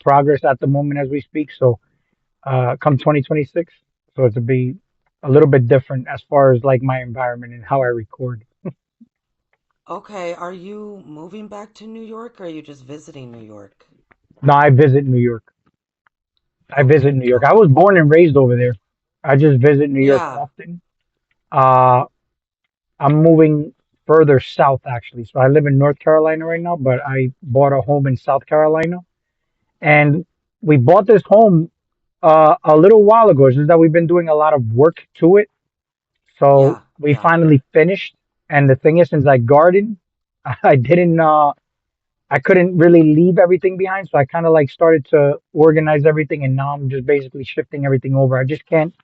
progress at the moment as we speak. So come 2026, so it's to be a little bit different as far as like my environment and how I record. Okay, are you moving back to New York or are you just visiting New York? Now I visit New York. I visit Okay, New York. I okay. was born and raised over there. I just visit New York Yeah, often. Uh, I'm moving further south actually. So I live in North Carolina right now, but I bought a home in South Carolina, and we bought this home a little while ago. It's just that we've been doing a lot of work to it. So yeah, we yeah. finally finished. And the thing is, since I garden, I didn't I couldn't really leave everything behind. So I kind of like started to organize everything, and now I'm just basically shifting everything over. I just can't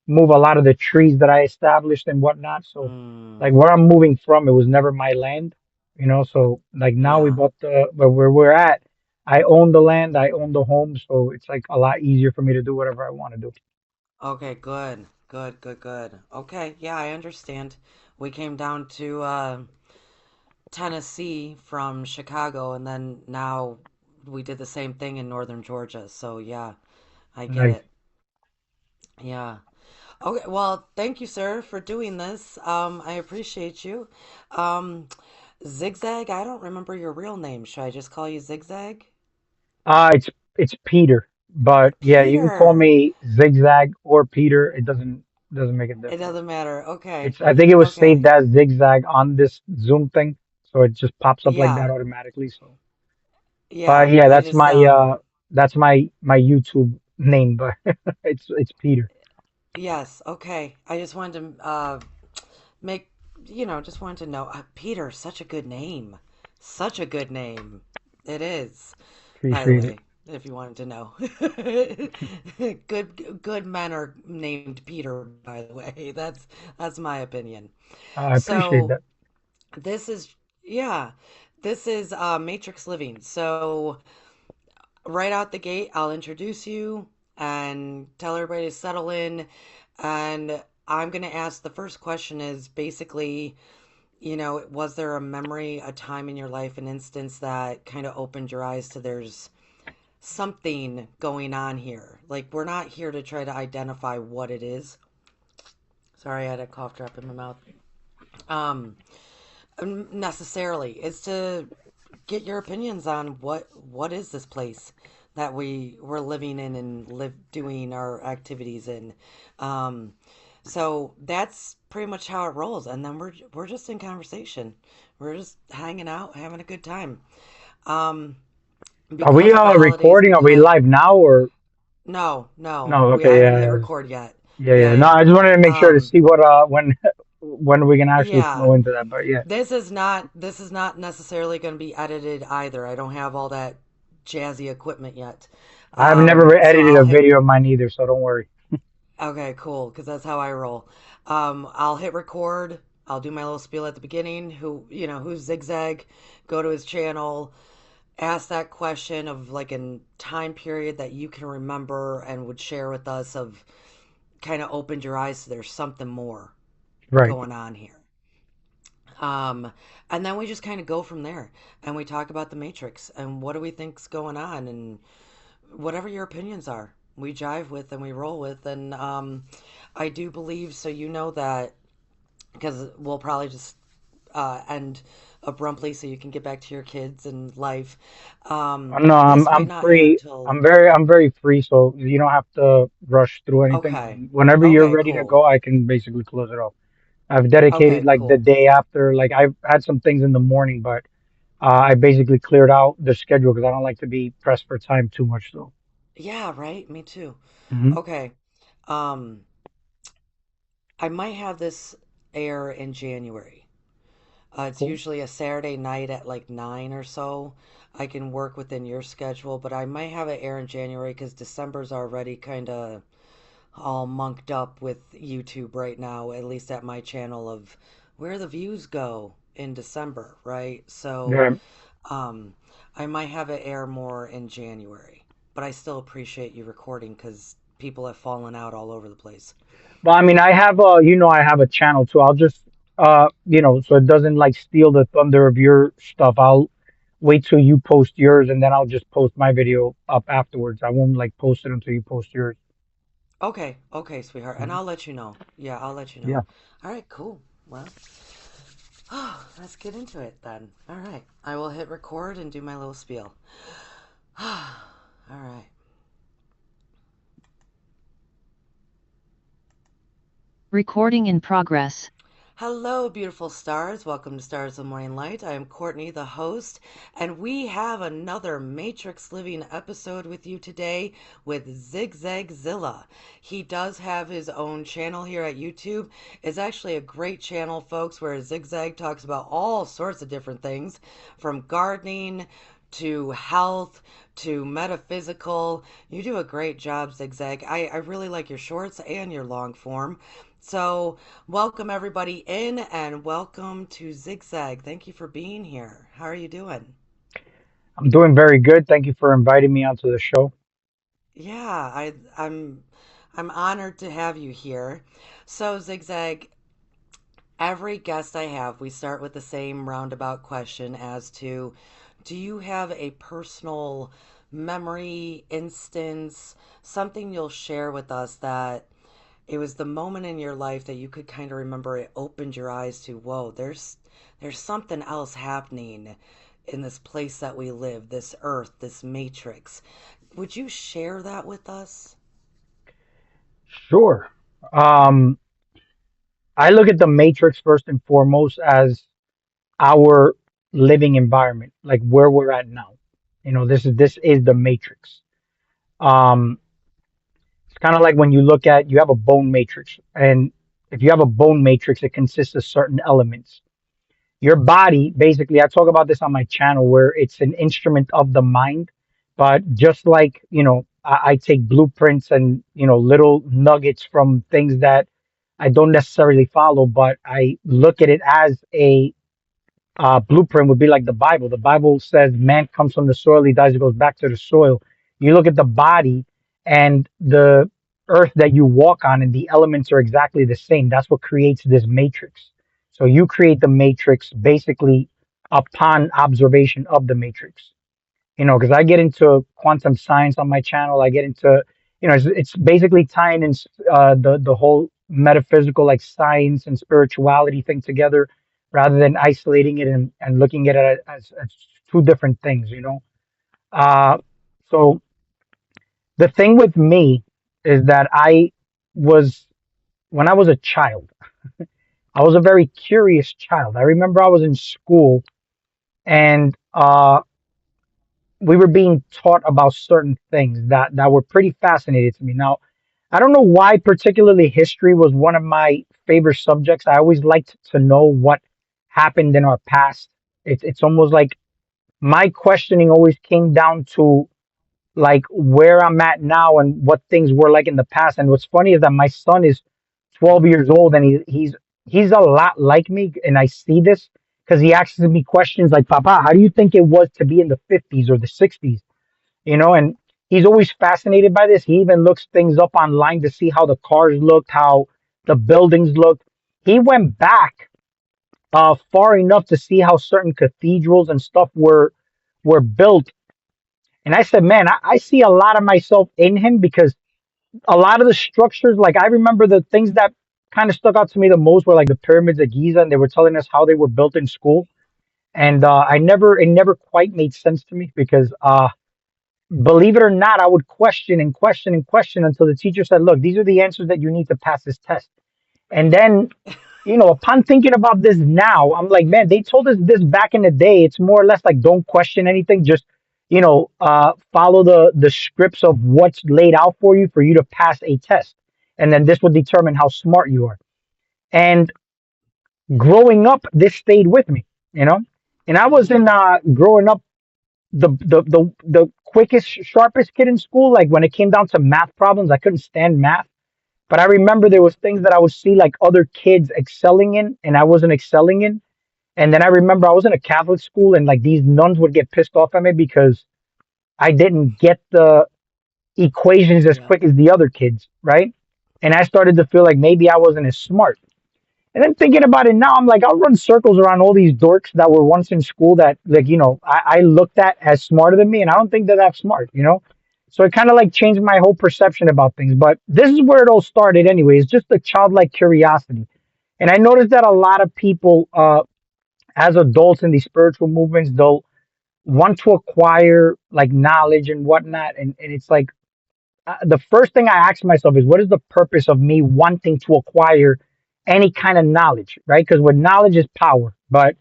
move a lot of the trees that I established and whatnot. So Mm, like where I'm moving from, it was never my land, you know. So like now we yeah. bought the where we're at. I own the land, I own the home, so it's like a lot easier for me to do whatever I want to do. Okay, good. Good, good, good. Okay, yeah, I understand. We came down to Tennessee from Chicago and then now we did the same thing in northern Georgia. So, yeah, I get Nice. it. Yeah. Okay, well, thank you, sir, for doing this. I appreciate you. Um, Zigzag, I don't remember your real name. Should I just call you Zigzag? It's Peter, but yeah, you can call Peter. me Zigzag or Peter. It doesn't make a It difference. doesn't matter. Okay. It's I think it was saved Okay. as Zigzag on this Zoom thing, so it just pops up like that Yeah. automatically. So, but Yeah. yeah, I just that's my YouTube name, but it's Peter. yes, okay. I just wanted to make just wanted to know Peter, such a good name. Such a good name. It is, by the Appreciate it. way, if you wanted to know. Good men are named Peter, by the way. That's my opinion. I appreciate So that. this is yeah, this is Matrix Living. So right out the gate, I'll introduce you and tell everybody to settle in. And I'm going to ask the first question is basically, was there a memory, a time in your life, an instance that kind of opened your eyes to there's something going on here? Like, we're not here to try to identify what it is. Sorry, I had a cough drop in my mouth. Um, necessarily. It's to get your opinions on what is this place that we're living in and live doing our activities in. Um, so that's pretty much how it rolls, and then we're just in conversation. We're just hanging out, having a good time. Um, Are we because of the holidays, recording? Are we because live now or no, no, no? we I Okay, haven't hit yeah, record yet. yeah, Yeah, yeah. No, yeah. I just wanted to make sure to Um, see what when we can actually yeah. flow into that. But yeah, This is not necessarily going to be edited either. I don't have all that jazzy equipment yet. I've never So edited I'll a hit video of mine either, so don't worry. okay, cool, because that's how I roll. I'll hit record. I'll do my little spiel at the beginning. Who's Zigzag? Go to his channel. Ask that question of like a time period that you can remember and would share with us of kind of opened your eyes to there's something more Right. going on here. Um, and then we just kind of go from there and we talk about the Matrix and what do we think's going on and whatever your opinions are, we jive with and we roll with. And I do believe, so you know that, because we'll probably just end abruptly so you can get back to your kids and life. No, This might I'm not air free. till, I'm very free, so you don't have to rush through anything. okay. Whenever you're Okay, ready to cool. go, I can basically close it off. I've dedicated Okay, like the cool. day after. Like I've had some things in the morning, but I basically cleared out the schedule because I don't like to be pressed for time too much. So. Yeah, right. Me too. Hmm. Okay. Um, I might have this air in January. It's Cool. usually a Saturday night at like 9 or so. I can work within your schedule, but I might have it air in January because December's already kind of all monked up with YouTube right now, at least at my channel, of where the views go in December, right? So Yeah. um, I might have it air more in January, but I still appreciate you recording because people have fallen out all over the place. But I mean, I have I have a channel too. I'll just, so it doesn't like steal the thunder of your stuff. wait till you post yours, and then I'll just post my video up afterwards. I won't like post it until you post yours. Okay, okay, sweetheart. And Mhm. I'll let you know. Yeah, I'll let you Yeah. know. All right, cool. Well, let's get into it then. All right. I will hit record and do my little spiel. All right. Recording in progress. Hello, beautiful stars. Welcome to Stars of the Morning Light. I am Courtney, the host, and we have another Matrix Living episode with you today with Zigzagzilla. He does have his own channel here at YouTube. It's actually a great channel, folks, where Zigzag talks about all sorts of different things from gardening to health to metaphysical. You do a great job, Zigzag. I really like your shorts and your long form. So, welcome everybody in and welcome to Zigzag. Thank you for being here. How are you doing? I'm doing very good. Thank you for inviting me onto the show. Yeah, I'm honored to have you here. So, Zigzag, every guest I have, we start with the same roundabout question as to do you have a personal memory, instance, something you'll share with us that it was the moment in your life that you could kind of remember it opened your eyes to, whoa, there's something else happening in this place that we live, this earth, this matrix. Would you share that with us? Sure. Um, I look at the Matrix first and foremost as our living environment, like where we're at now. This is the Matrix. Um, it's kind of like when you look at you have a bone matrix, and if you have a bone matrix, it consists of certain elements. Your body, basically, I talk about this on my channel where it's an instrument of the mind. But just like, I take blueprints and, little nuggets from things that I don't necessarily follow, but I look at it as a blueprint would be like the Bible. The Bible says man comes from the soil, he dies, he goes back to the soil. You look at the body and the earth that you walk on, and the elements are exactly the same. That's what creates this matrix. So you create the matrix basically upon observation of the matrix. Because I get into quantum science on my channel. I get into, it's basically tying in the whole metaphysical, like science and spirituality thing together, rather than isolating it and looking at it as two different things. Uh, so the thing with me is that was when I was a child, I was a very curious child. I remember I was in school and we were being taught about certain things that were pretty fascinating to me. Now, I don't know why particularly history was one of my favorite subjects. I always liked to know what happened in our past. It's almost like my questioning always came down to like where I'm at now and what things were like in the past. And what's funny is that my son is 12 years old and he's a lot like me, and I see this because he asks me questions like, "Papa, how do you think it was to be in the 50s or the 60s?" And he's always fascinated by this. He even looks things up online to see how the cars looked, how the buildings looked. He went back far enough to see how certain cathedrals and stuff were built. And I said, man, I see a lot of myself in him because a lot of the structures, like I remember the things that kind of stuck out to me the most were like the pyramids of Giza, and they were telling us how they were built in school. And it never quite made sense to me because believe it or not, I would question and question and question until the teacher said, look, these are the answers that you need to pass this test. And then, upon thinking about this now, I'm like, man, they told us this back in the day. It's more or less like don't question anything, just follow the scripts of what's laid out for you to pass a test, and then this will determine how smart you are. And growing up, this stayed with me, you know. And I was in growing up the quickest, sharpest kid in school. Like when it came down to math problems, I couldn't stand math. But I remember there was things that I would see like other kids excelling in, and I wasn't excelling in. And then I remember I was in a Catholic school, and like these nuns would get pissed off at me because I didn't get the equations as Yep. quick as the other kids, right? And I started to feel like maybe I wasn't as smart. And then thinking about it now, I'm like, I'll run circles around all these dorks that were once in school that, like, I looked at as smarter than me, and I don't think they're that smart. So it kind of like changed my whole perception about things. But this is where it all started anyway. It's just a childlike curiosity. And I noticed that a lot of people, as adults in these spiritual movements, they'll want to acquire like knowledge and whatnot. And it's like, the first thing I ask myself is, what is the purpose of me wanting to acquire any kind of knowledge, right? Because with knowledge is power, but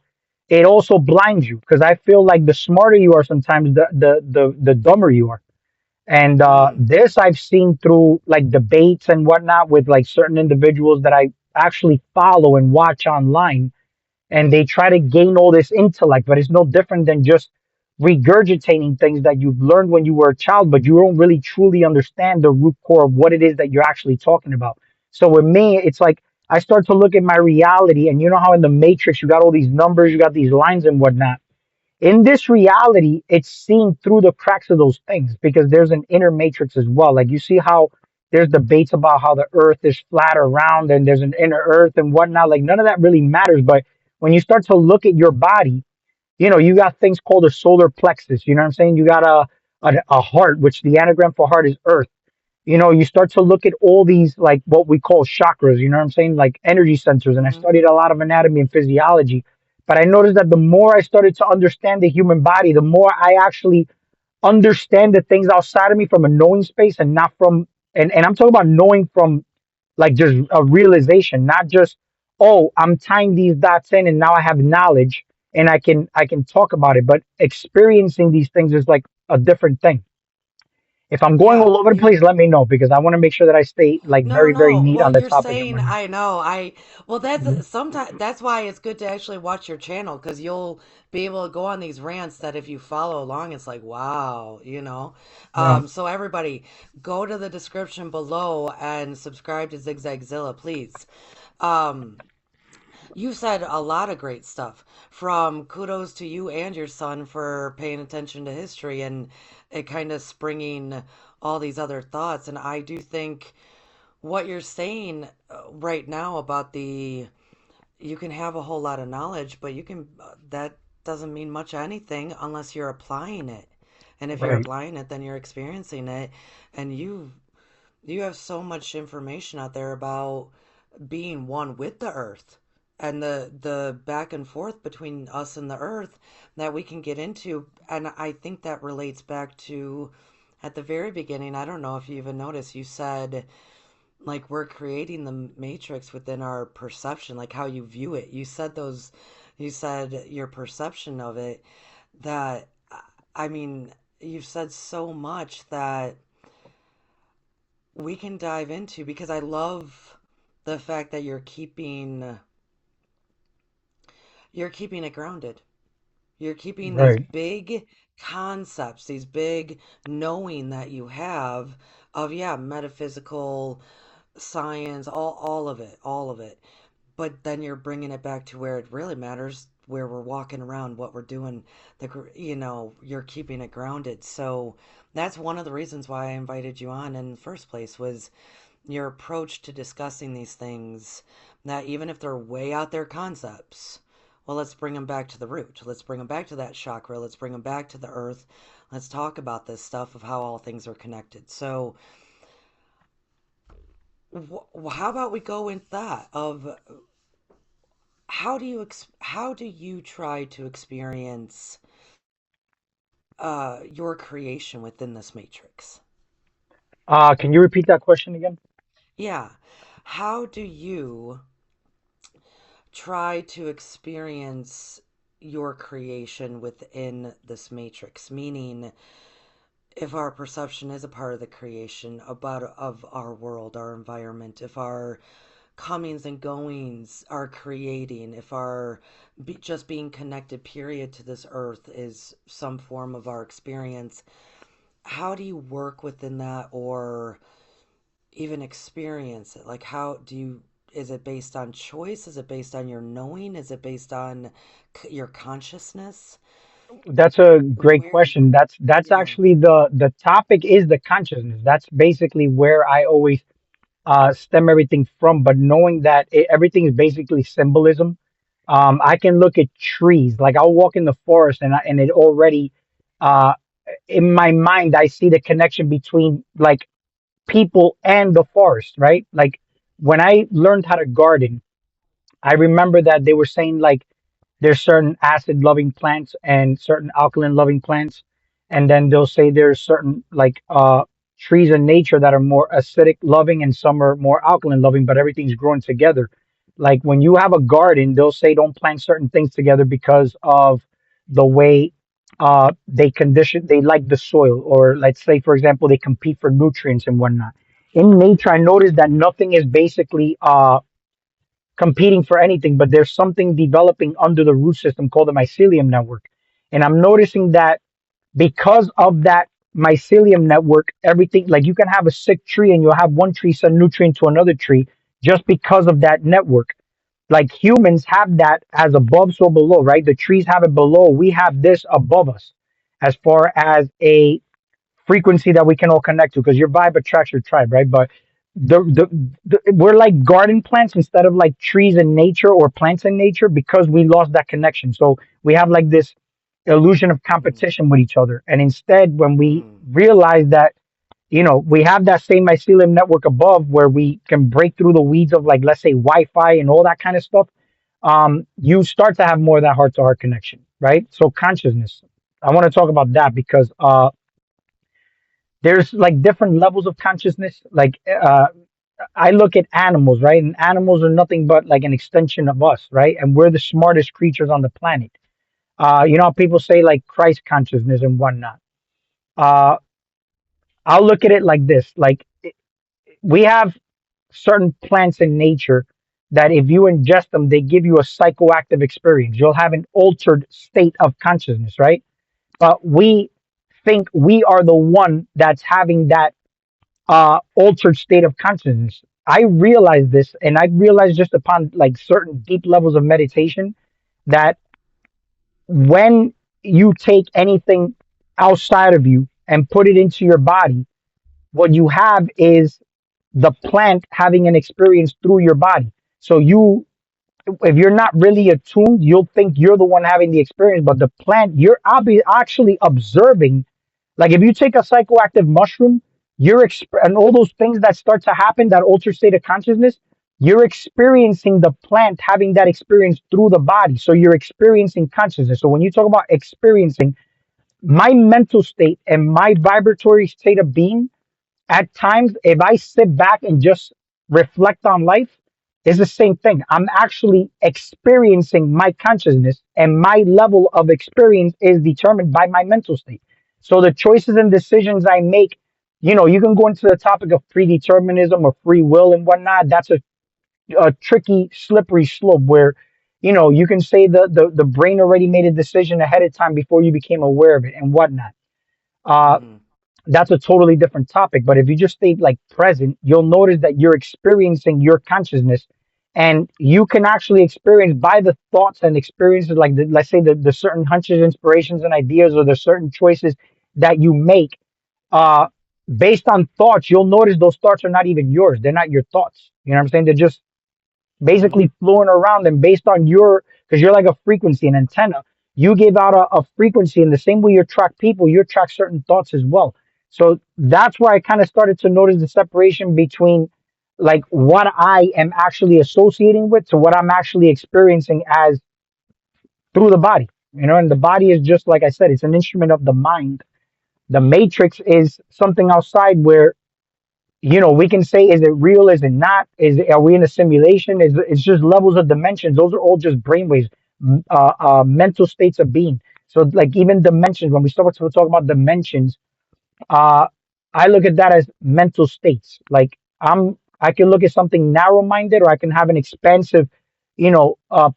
it also blinds you. Because I feel like the smarter you are, sometimes the dumber you are. And Mm, this I've seen through like debates and whatnot with like certain individuals that I actually follow and watch online, and they try to gain all this intellect, but it's no different than just regurgitating things that you've learned when you were a child, but you don't really truly understand the root core of what it is that you're actually talking about. So with me, it's like I start to look at my reality, and you know how in the Matrix you got all these numbers, you got these lines and whatnot. In this reality, it's seen through the cracks of those things because there's an inner matrix as well. Like you see how there's debates about how the earth is flat or round and there's an inner earth and whatnot. Like none of that really matters. But when you start to look at your body, you got things called a solar plexus. You know what I'm saying? You got a heart, which the anagram for heart is earth. You start to look at all these like what we call chakras, you know what I'm saying? Like energy centers. And I hmm. studied a lot of anatomy and physiology. But I noticed that the more I started to understand the human body, the more I actually understand the things outside of me from a knowing space and not from and I'm talking about knowing from like just a realization, not just, oh, I'm tying these dots in and now I have knowledge and I can talk about it, but experiencing these things is like a different thing. If I'm going Yeah, all over the you're place, let me know because I want to make sure that I stay like no, very, very no. neat Well, on the you're topic I'm saying on. I know. Well, Mhm. that's sometimes that's why it's good to actually watch your channel because you'll be able to go on these rants that if you follow along, it's like wow, you know. Yeah. So everybody, go to the description below and subscribe to Zigzagzilla, please. Um, you said a lot of great stuff. From kudos to you and your son for paying attention to history and it kind of springing all these other thoughts. And I do think what you're saying right now about the you can have a whole lot of knowledge, but you can that doesn't mean much of anything unless you're applying it. And if you're Right. applying it, then you're experiencing it, and you have so much information out there about being one with the earth and the back and forth between us and the earth that we can get into, and I think that relates back to at the very beginning. I don't know if you even noticed, you said like we're creating the matrix within our perception, like how you view it. You said your perception of it. That I mean, you've said so much that we can dive into because I love the fact that you're keeping it grounded. You're keeping these Right. big concepts, these big knowing that you have of yeah, metaphysical science, all of it, all of it. But then you're bringing it back to where it really matters, where we're walking around, what we're doing. You're keeping it grounded. So that's one of the reasons why I invited you on in the first place was your approach to discussing these things. That even if they're way out there concepts, well, let's bring them back to the root. Let's bring them back to that chakra. Let's bring them back to the earth. Let's talk about this stuff of how all things are connected. So, how about we go with that? Of how do you try to experience your creation within this matrix? Can you repeat that question again? Yeah, how do you try to experience your creation within this matrix? Meaning, if our perception is a part of the creation about of our world, our environment, if our comings and goings are creating, if our just being connected period to this earth is some form of our experience, how do you work within that or even experience it? Like, how do you, is it based on choice? Is it based on your knowing? Is it based on your consciousness? That's a great Where, question. That's yeah. actually the topic is the consciousness. That's basically where I always stem everything from, but knowing that everything is basically symbolism. I can look at trees, like I'll walk in the forest and it already, uh, in my mind, I see the connection between like people and the forest, right? Like when I learned how to garden, I remember that they were saying like there's certain acid loving plants and certain alkaline loving plants. And then they'll say there's certain like trees in nature that are more acidic loving and some are more alkaline loving, but everything's growing together. Like when you have a garden, they'll say don't plant certain things together because of the way they like the soil, or let's say for example they compete for nutrients and whatnot. In nature, I noticed that nothing is basically competing for anything, but there's something developing under the root system called the mycelium network. And I'm noticing that because of that mycelium network, everything, like you can have a sick tree and you'll have one tree send nutrient to another tree just because of that network. Like humans have that as above, so below, right? The trees have it below. We have this above us as far as a frequency that we can all connect to, because your vibe attracts your tribe, right? But we're like garden plants instead of like trees in nature or plants in nature because we lost that connection. So we have like this illusion of Mm, competition with each other. And instead, when we mm, realize that, we have that same mycelium network above where we can break through the weeds of like, let's say Wi-Fi and all that kind of stuff, you start to have more of that heart to heart connection, right? So consciousness. I want to talk about that because there's like different levels of consciousness. Like I look at animals, right? And animals are nothing but like an extension of us, right? And we're the smartest creatures on the planet. You know how people say like Christ consciousness and whatnot. Uh, I'll look at it like this: like we have certain plants in nature that if you ingest them, they give you a psychoactive experience. You'll have an altered state of consciousness, right? But we think we are the one that's having that altered state of consciousness. I realized this, and I realized just upon like certain deep levels of meditation that when you take anything outside of you and put it into your body, what you have is the plant having an experience through your body. So if you're not really attuned, you'll think you're the one having the experience, but the plant, you're actually observing. Like if you take a psychoactive mushroom, and all those things that start to happen, that altered state of consciousness, you're experiencing the plant having that experience through the body. So you're experiencing consciousness. So when you talk about experiencing, my mental state and my vibratory state of being, at times, if I sit back and just reflect on life, it's the same thing. I'm actually experiencing my consciousness, and my level of experience is determined by my mental state. So the choices and decisions I make, you can go into the topic of predeterminism or free will and whatnot. That's a tricky, slippery slope where, you can say the brain already made a decision ahead of time before you became aware of it and whatnot. Uh, mm, that's a totally different topic. But if you just stay like present, you'll notice that you're experiencing your consciousness, and you can actually experience by the thoughts and experiences, like let's say the certain hunches, inspirations, and ideas, or the certain choices that you make, uh, based on thoughts. You'll notice those thoughts are not even yours. They're not your thoughts. You know what I'm saying? They're just mm, basically flowing around them based on because you're like a frequency, an antenna. You give out a frequency, in the same way you attract people, you attract certain thoughts as well. So that's where I kind of started to notice the separation between like what I am actually associating with to what I'm actually experiencing as through the body. And the body is just like I said, it's an instrument of the mind. The matrix is something outside where we can say, is it real? Is it not? Are we in a simulation? It's just levels of dimensions? Those are all just brainwaves, mental states of being. So like even dimensions, when we start to talk about dimensions, uh, I look at that as mental states. Like I can look at something narrow-minded, or I can have an expansive,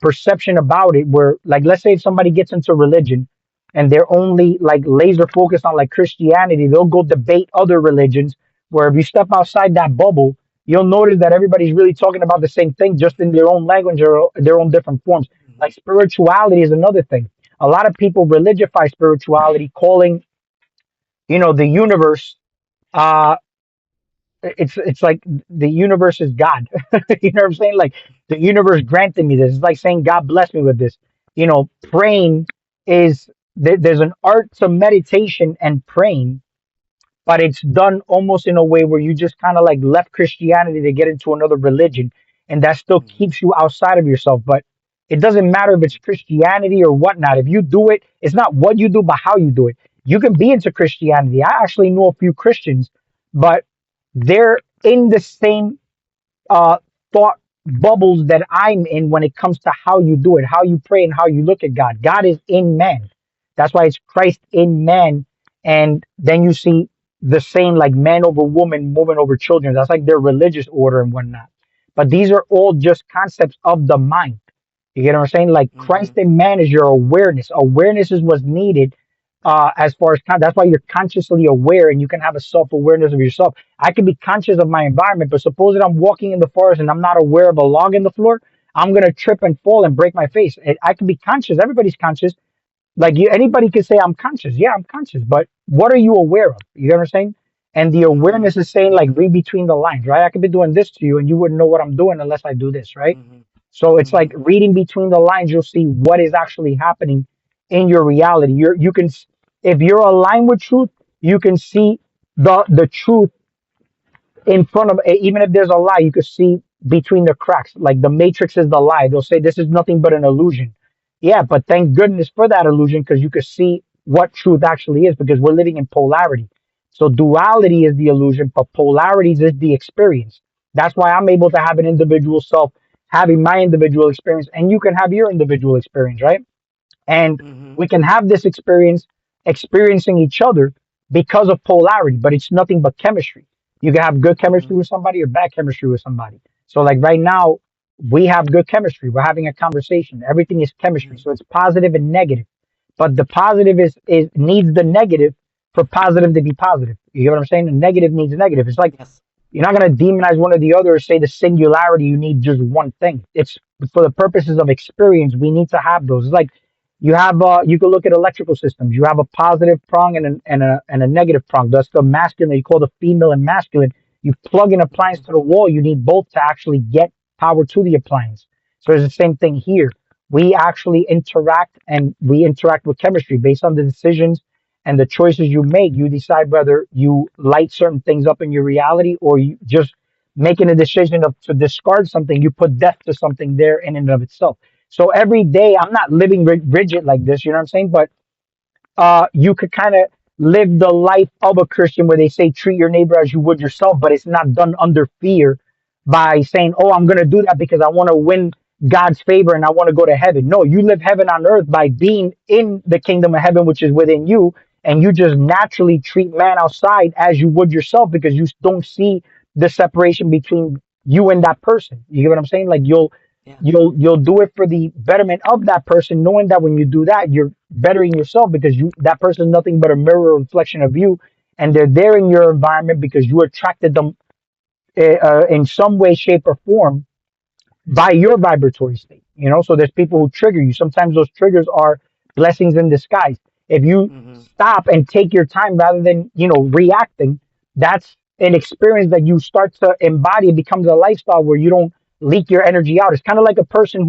perception about it. Where, like, let's say if somebody gets into religion and they're only like laser focused on like Christianity, they'll go debate other religions. Where if you step outside that bubble, you'll notice that everybody's really talking about the same thing, just in their own language or their own different forms. mm, Like spirituality is another thing. A lot of people religify spirituality, calling the universe, uh it's like the universe is God. You know what I'm saying? Like the universe granted me this. It's like saying God bless me with this. Praying is there's an art to meditation and praying, but it's done almost in a way where you just kind of like left Christianity to get into another religion, and that still Mm-hmm. keeps you outside of yourself. But it doesn't matter if it's Christianity or whatnot. If you do it, it's not what you do, but how you do it. You can be into Christianity. I actually know a few Christians, but they're in the same uh, thought bubbles that I'm in when it comes to how you do it, how you pray, and how you look at God. God is in man. That's why it's Christ in man. And then you see the same like man over woman, woman over children. That's like their religious order and whatnot. But these are all just concepts of the mind. You get what I'm saying? Like Mm-hmm. Christ in man is your awareness. Awareness is what's needed as far as that's why you're consciously aware and you can have a self awareness of yourself. I can be conscious of my environment, but suppose that I'm walking in the forest and I'm not aware of a log in the floor, I'm gonna trip and fall and break my face. I can be conscious. Everybody's conscious. Like anybody can say I'm conscious. Yeah, I'm conscious. But what are you aware of? You know what I'm saying? And the Mm-hmm. awareness is saying like Mm-hmm. read between the lines, right? I could be doing this to you and you wouldn't know what I'm doing unless I do this, right? Mm-hmm. So it's Mm-hmm. like reading between the lines, you'll see what is actually happening in your reality. If you're aligned with truth, you can see the truth in front of even if there's a lie, you can see between the cracks. Like the matrix is the lie. They'll say this is nothing but an illusion. Yeah, but thank goodness for that illusion because you can see what truth actually is because we're living in polarity. So duality is the illusion, but polarities is the experience. That's why I'm able to have an individual self having my individual experience and you can have your individual experience, right? And Mm-hmm. we can have this experience experiencing each other because of polarity, but it's nothing but chemistry. You can have good Mm-hmm. chemistry with somebody or bad chemistry with somebody. So like right now we have good chemistry, we're having a conversation, everything is chemistry, Mm-hmm. so it's positive and negative, but the positive is needs the negative for positive to be positive. You get what I'm saying? The negative needs negative. It's like Yes. you're not going to demonize one or the other or say the singularity, you need just one thing. It's for the purposes of experience, we need to have those. It's like you can look at electrical systems. You have a positive prong and a negative prong. That's the masculine, you call the female and masculine. You plug an appliance Mm-hmm. to the wall, you need both to actually get power to the appliance. So it's the same thing here. We actually interact with chemistry based on the decisions and the choices you make. You decide whether you light certain things up in your reality or you just making a decision to discard something. You put death to something there in and of itself. So every day I'm not living rigid like this, you know what I'm saying? But you could kind of live the life of a Christian where they say treat your neighbor as you would yourself, but it's not done under fear by saying, oh, I'm going to do that because I want to win God's favor and I want to go to heaven. No, you live heaven on earth by being in the kingdom of heaven, which is within you. And you just naturally treat man outside as you would yourself because you don't see the separation between you and that person. You get what I'm saying? Like Yeah. you'll do it for the betterment of that person, knowing that when you do that, you're bettering yourself because you that person is nothing but a mirror reflection of you, and they're there in your environment because you attracted them in some way, shape, or form by your vibratory state. So there's people who trigger you. Sometimes those triggers are blessings in disguise. If you Mm-hmm. stop and take your time rather than, reacting, that's an experience that you start to embody. It becomes a lifestyle where you don't leak your energy out. It's kind of like a person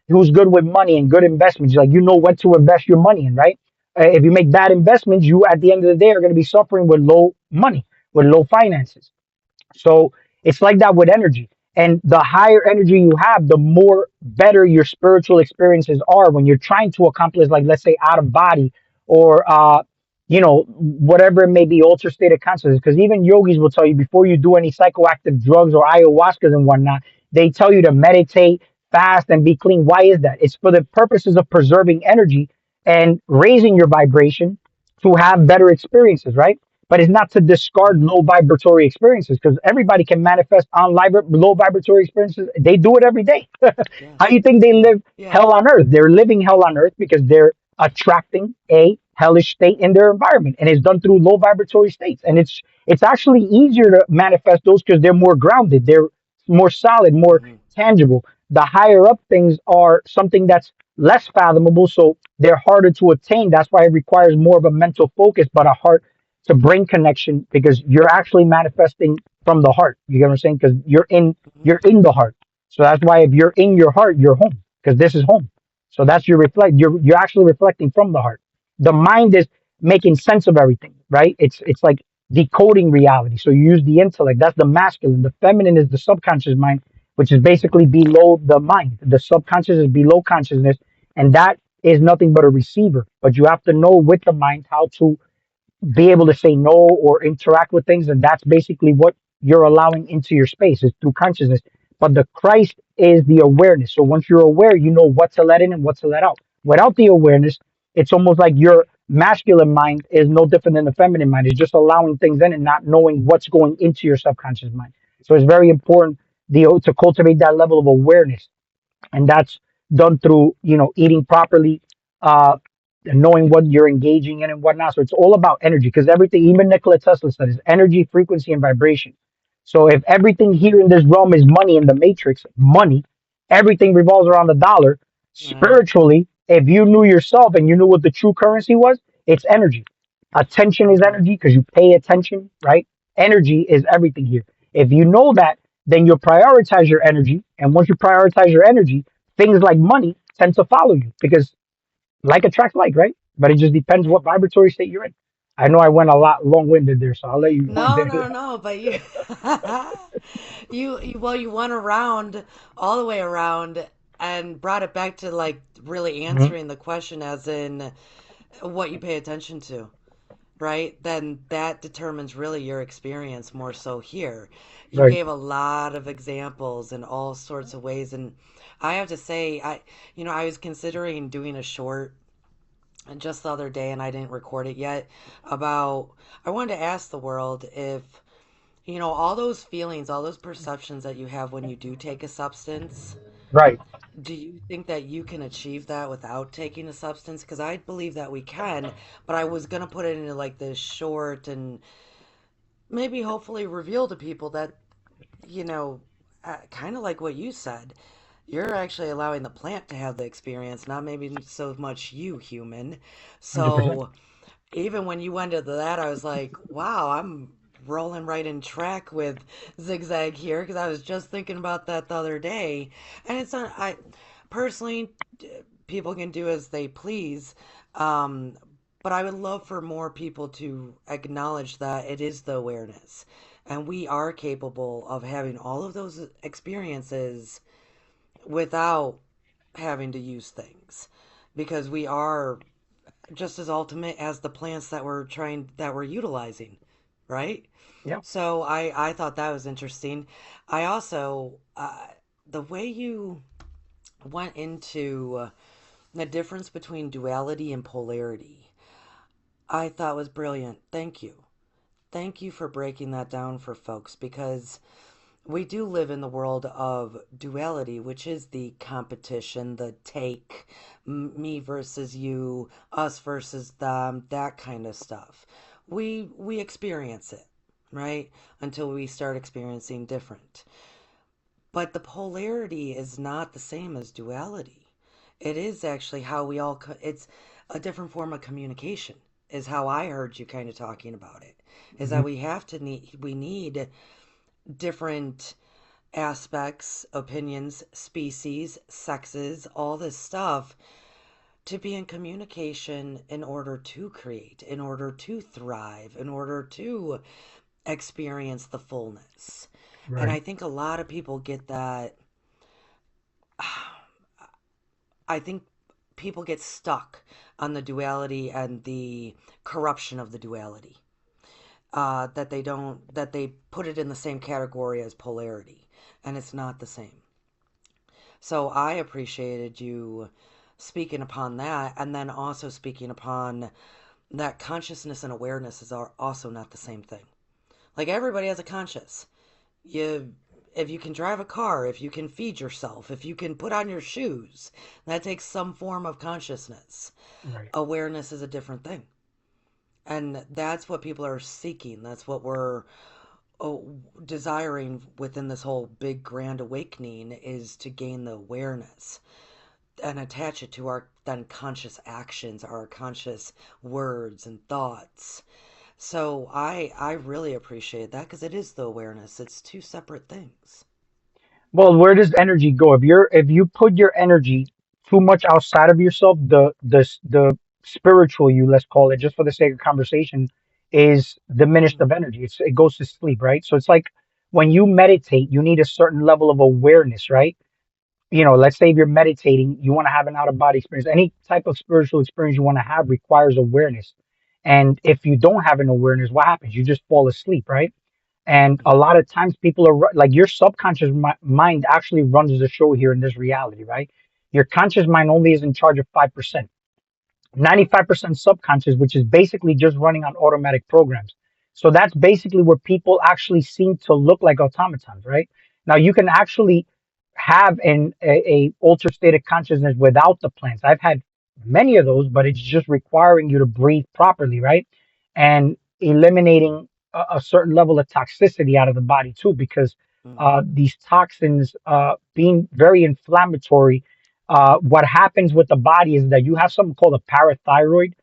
who's good with money and good investments. Like, what to invest your money in, right? If you make bad investments, you at the end of the day are going to be suffering with low money, with low finances. So it's like that with energy. And the higher energy you have, the more better your spiritual experiences are when you're trying to accomplish, like, let's say, out of body or, whatever it may be, altered state of consciousness. Because even yogis will tell you before you do any psychoactive drugs or ayahuascas and whatnot, they tell you to meditate, fast, and be clean. Why is that? It's for the purposes of preserving energy and raising your vibration to have better experiences, right? But it's not to discard Mm-hmm. low vibratory experiences because everybody can manifest on low vibratory experiences. They do it every day. How do Yes. you think they Yeah. live Yeah. hell on earth? They're living hell on earth because they're attracting a hellish state in their environment, and it's done through low vibratory states. And it's actually easier to manifest those because they're more grounded, they're more solid, more Mm-hmm. tangible. The higher up things are something that's less fathomable, so they're harder to attain. That's why it requires more of a mental focus, but a heart to brain connection because you're actually manifesting from the heart. You get what I'm saying? Because Hmm. you're in the heart. So that's why if you're in your heart, you're home. Because this is home. So that's your reflect. You're actually reflecting from the heart. The mind is making sense of everything, right? It's like decoding reality. So you use the intellect. That's the masculine. The feminine is the subconscious mind, which is basically below the mind. The subconscious is below consciousness, and that is nothing but a receiver. But you have to know with the mind how to be able to say no or interact with things, and that's basically what you're allowing into your space is through consciousness. But the Christ is the awareness. So once you're aware, you know what to let in and what to let out. Without the awareness, it's almost like your masculine mind is no different than the feminine mind. It's just allowing things in and not knowing what's going into your subconscious mind. So it's very important to cultivate that level of awareness, and that's done through eating properly, uh knowing what you're engaging in and whatnot. So it's all about energy, because everything, even Nikola Tesla said, is energy, frequency, and vibration. So if everything here in this realm is money, in the matrix money, everything revolves around the dollar. Right. Spiritually, if you knew yourself and you knew what the true currency was, it's energy. Attention is Hmm. energy because you pay attention, right? Energy is everything here. If you know that, then you'll prioritize your energy. And once you prioritize your energy, things like money tend to follow you, because like attracts like, right? But it just depends Right. what vibratory state you're in. I know I went a lot long winded there, so I'll let you go No, there. no, no, but you, well, you went around all the way around and brought it back to like really Mhm. answering the question as in what you pay attention to, right? Then that determines really your experience more so here. You Right, gave a lot of examples in all sorts of ways, and I have to say, I was considering doing a short just the other day, and I didn't record it yet. About, I wanted to ask the world if all those feelings, all those perceptions that you have when you do take a substance, right. do you think that you can achieve that without taking a substance? Because I believe that we can, but I was gonna put it into like this short and maybe hopefully reveal to people that, you know, kind of like what you said, you're actually allowing the plant to have the experience, not maybe so much you, human. 100%. So even when you went into that, I was like, wow, I'm rolling right in track with Zigzag here because I was just thinking about that the other day. And it's not, I personally, people can do as they please. Um, but I would love for more people to acknowledge that it is the awareness. And we are capable of having all of those experiences without having to use things because we are just as ultimate as the plants that we're utilizing, right? Yeah, So I thought that was interesting. I also the way you went into the difference between duality and polarity, I thought was brilliant. Thank you for breaking that down for folks because we do live in the world of duality, which is the competition, the take, me versus you, us versus them, that kind of stuff. We experience it, right? Until we start experiencing different. But the polarity is not the same as duality. It is actually how we all it's a different form of communication is how I heard you kind of talking about it. Is hmm that we need different aspects, opinions, species, sexes, all this stuff to be in communication in order to create, in order to thrive, in order to experience the fullness. And right. I think a lot of people get that. I think people get stuck on the duality and the corruption of the duality. That they put it in the same category as polarity, and it's not the same. So I appreciated you speaking upon that, and then also speaking upon that consciousness and awareness is also not the same thing. Like everybody has a conscious. You, if you can drive a car, if you can feed yourself, if you can put on your shoes, that takes some form of consciousness. Right. Awareness is a different thing. And that's what people are seeking. That's what we're desiring within this whole big grand awakening is to gain the awareness and attach it to our then conscious actions, our conscious words and thoughts. So I really appreciate that because it is the awareness. It's two separate things. Well, where does energy go? If you put your energy too much outside of yourself, the spiritual you, let's call it, just for the sake of conversation, is diminished of Mm, energy. It goes to sleep, right? So it's like when you meditate, you need a certain level of awareness, right? Let's say if you're meditating, you want to have an out of body experience. Any type of spiritual experience you want to have requires awareness. And if you don't have an awareness, what happens? You just fall asleep, right? And a mm, lot of times people are like your subconscious mind actually runs the show here in this reality, right? Your conscious mind only is in charge of 5%. 95% subconscious, which is basically just running on automatic programs. So that's basically where people actually seem to look like automatons, right? Now you can actually have a altered state of consciousness without the plants. I've had many of those, but it's just requiring you to breathe properly, right? And eliminating a certain level of toxicity out of the body too, because mm, these toxins being very inflammatory, what happens with the body is that you have something called a parathyroid.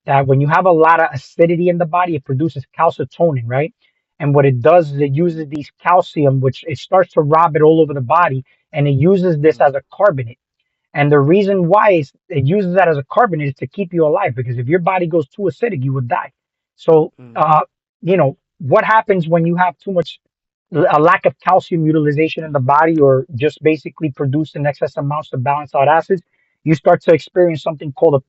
That when you have a lot of acidity in the body, it produces calcitonin, right? And what it does is it uses these calcium, which it starts to rob it all over the body, and it uses this mm, as a carbonate. And the reason why is it uses that as a carbonate is to keep you alive, because if your body goes too acidic, you would die. So, mm, what happens when you have too much a lack of calcium utilization in the body, or just basically produce in excess amounts to balance out acids? You start to experience something called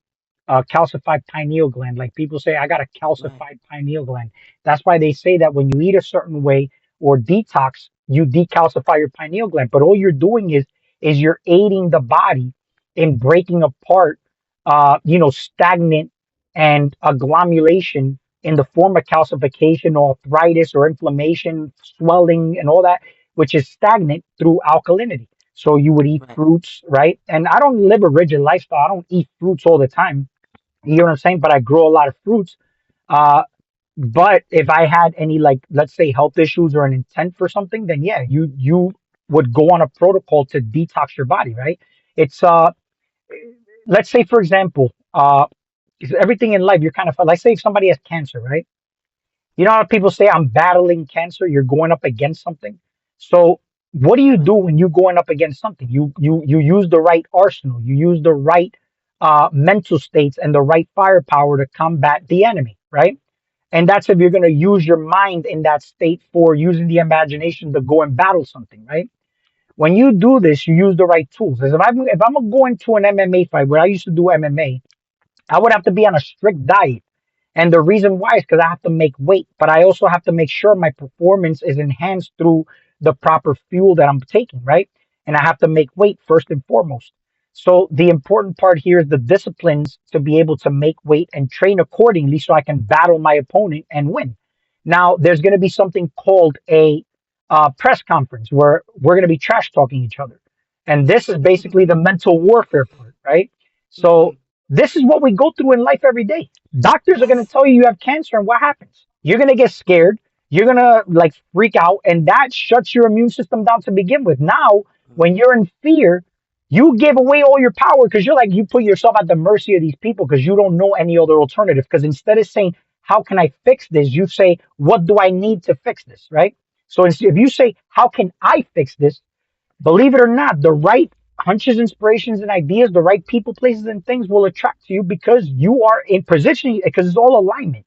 a calcified pineal gland. Like people say, I got a right. calcified pineal gland. That's why they say that when you eat a certain way or detox, you decalcify your pineal gland. But all you're doing is you're aiding the body in breaking apart, stagnant and agglomulation in the form of calcification or arthritis or inflammation, swelling, and all that, which is stagnant through alkalinity. So you would eat Right. fruits, right? And I don't live a rigid lifestyle. I don't eat fruits all the time. You know what I'm saying? But I grow a lot of fruits. Uh, but if I had any, like, let's say health issues or an intent for something, then yeah, you would go on a protocol to detox your body, right? It's let's say for example, 'cause everything in life you're kind of, let's say if somebody has cancer, right? You know how people say I'm battling cancer, you're going up against something. So what do you do Right. when you're going up against something? You use the right arsenal, you use the right mental states and the right firepower to combat the enemy, right? And that's if you're going to use your mind in that state for using the imagination to go and battle something, right? When you do this, you use the right tools. As if I'm going to an MMA fight where I used to do MMA, I would have to be on a strict diet. And the reason why is because I have to make weight, but I also have to make sure my performance is enhanced through the proper fuel that I'm taking, right? And I have to make weight first and foremost. So the important part here is the disciplines to be able to make weight and train accordingly so I can battle my opponent and win. Now, there's going to be something called a press conference where we're going to be trash talking each other. And this is basically the mental warfare part, right? So this is what we go through in life every day. Doctors are going to Yes. tell you you have cancer, and what happens? You're going to get scared. You're going to like freak out, and that shuts your immune system down to begin with. Now, when Mm, you're in fear, you give away all your power because you're like, you put yourself at the mercy of these people because you don't know any other alternative. Because instead of saying, how can I fix this? You say, what do I need to fix this? Right. So if you say, how can I fix this? Believe it or not, the right hunches, inspirations, and ideas, the right people, places, and things will attract to you because you are in positioning, because it's all alignment.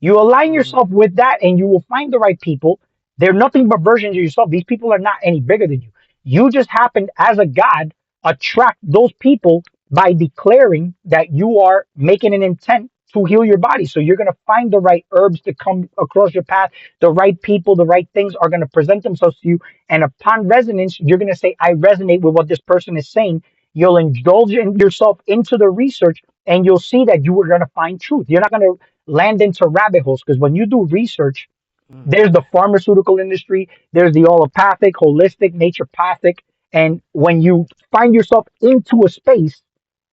You align mm, yourself with that and you will find the right people. They're nothing but versions of yourself. These people are not any bigger than you. You just happen, as a God, attract those people by declaring that you are making an intent to heal your body. So you're going to find the right herbs to come across your path. The right people, the right things are going to present themselves to you, and upon resonance, you're going to say, I resonate with what this person is saying. You'll indulge yourself into the research and you'll see that you are going to find truth. You're not going to land into rabbit holes because when you do research, mm. there's the pharmaceutical industry, there's the allopathic, holistic, naturopathic. And when you find yourself into a space,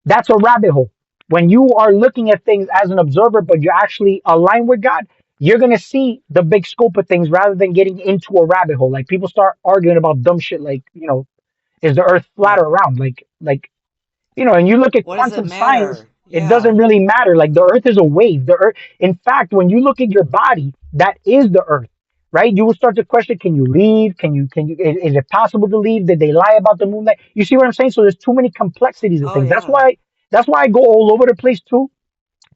that's a rabbit hole. When you are looking at things as an observer, but you actually align with God, you're gonna see the big scope of things rather than getting into a rabbit hole. Like people start arguing about dumb shit, like is the Earth flat Right. or round? And you look at What does it quantum science. matter? It Yeah. doesn't really matter. Like the earth is a wave. The earth, in fact, when you look at your body, that is the earth, right? You will start to question: Can you leave? Is it possible to leave? Did they lie about the moonlight? You see what I'm saying? So there's too many complexities of Oh things. yeah. That's why I go all over the place too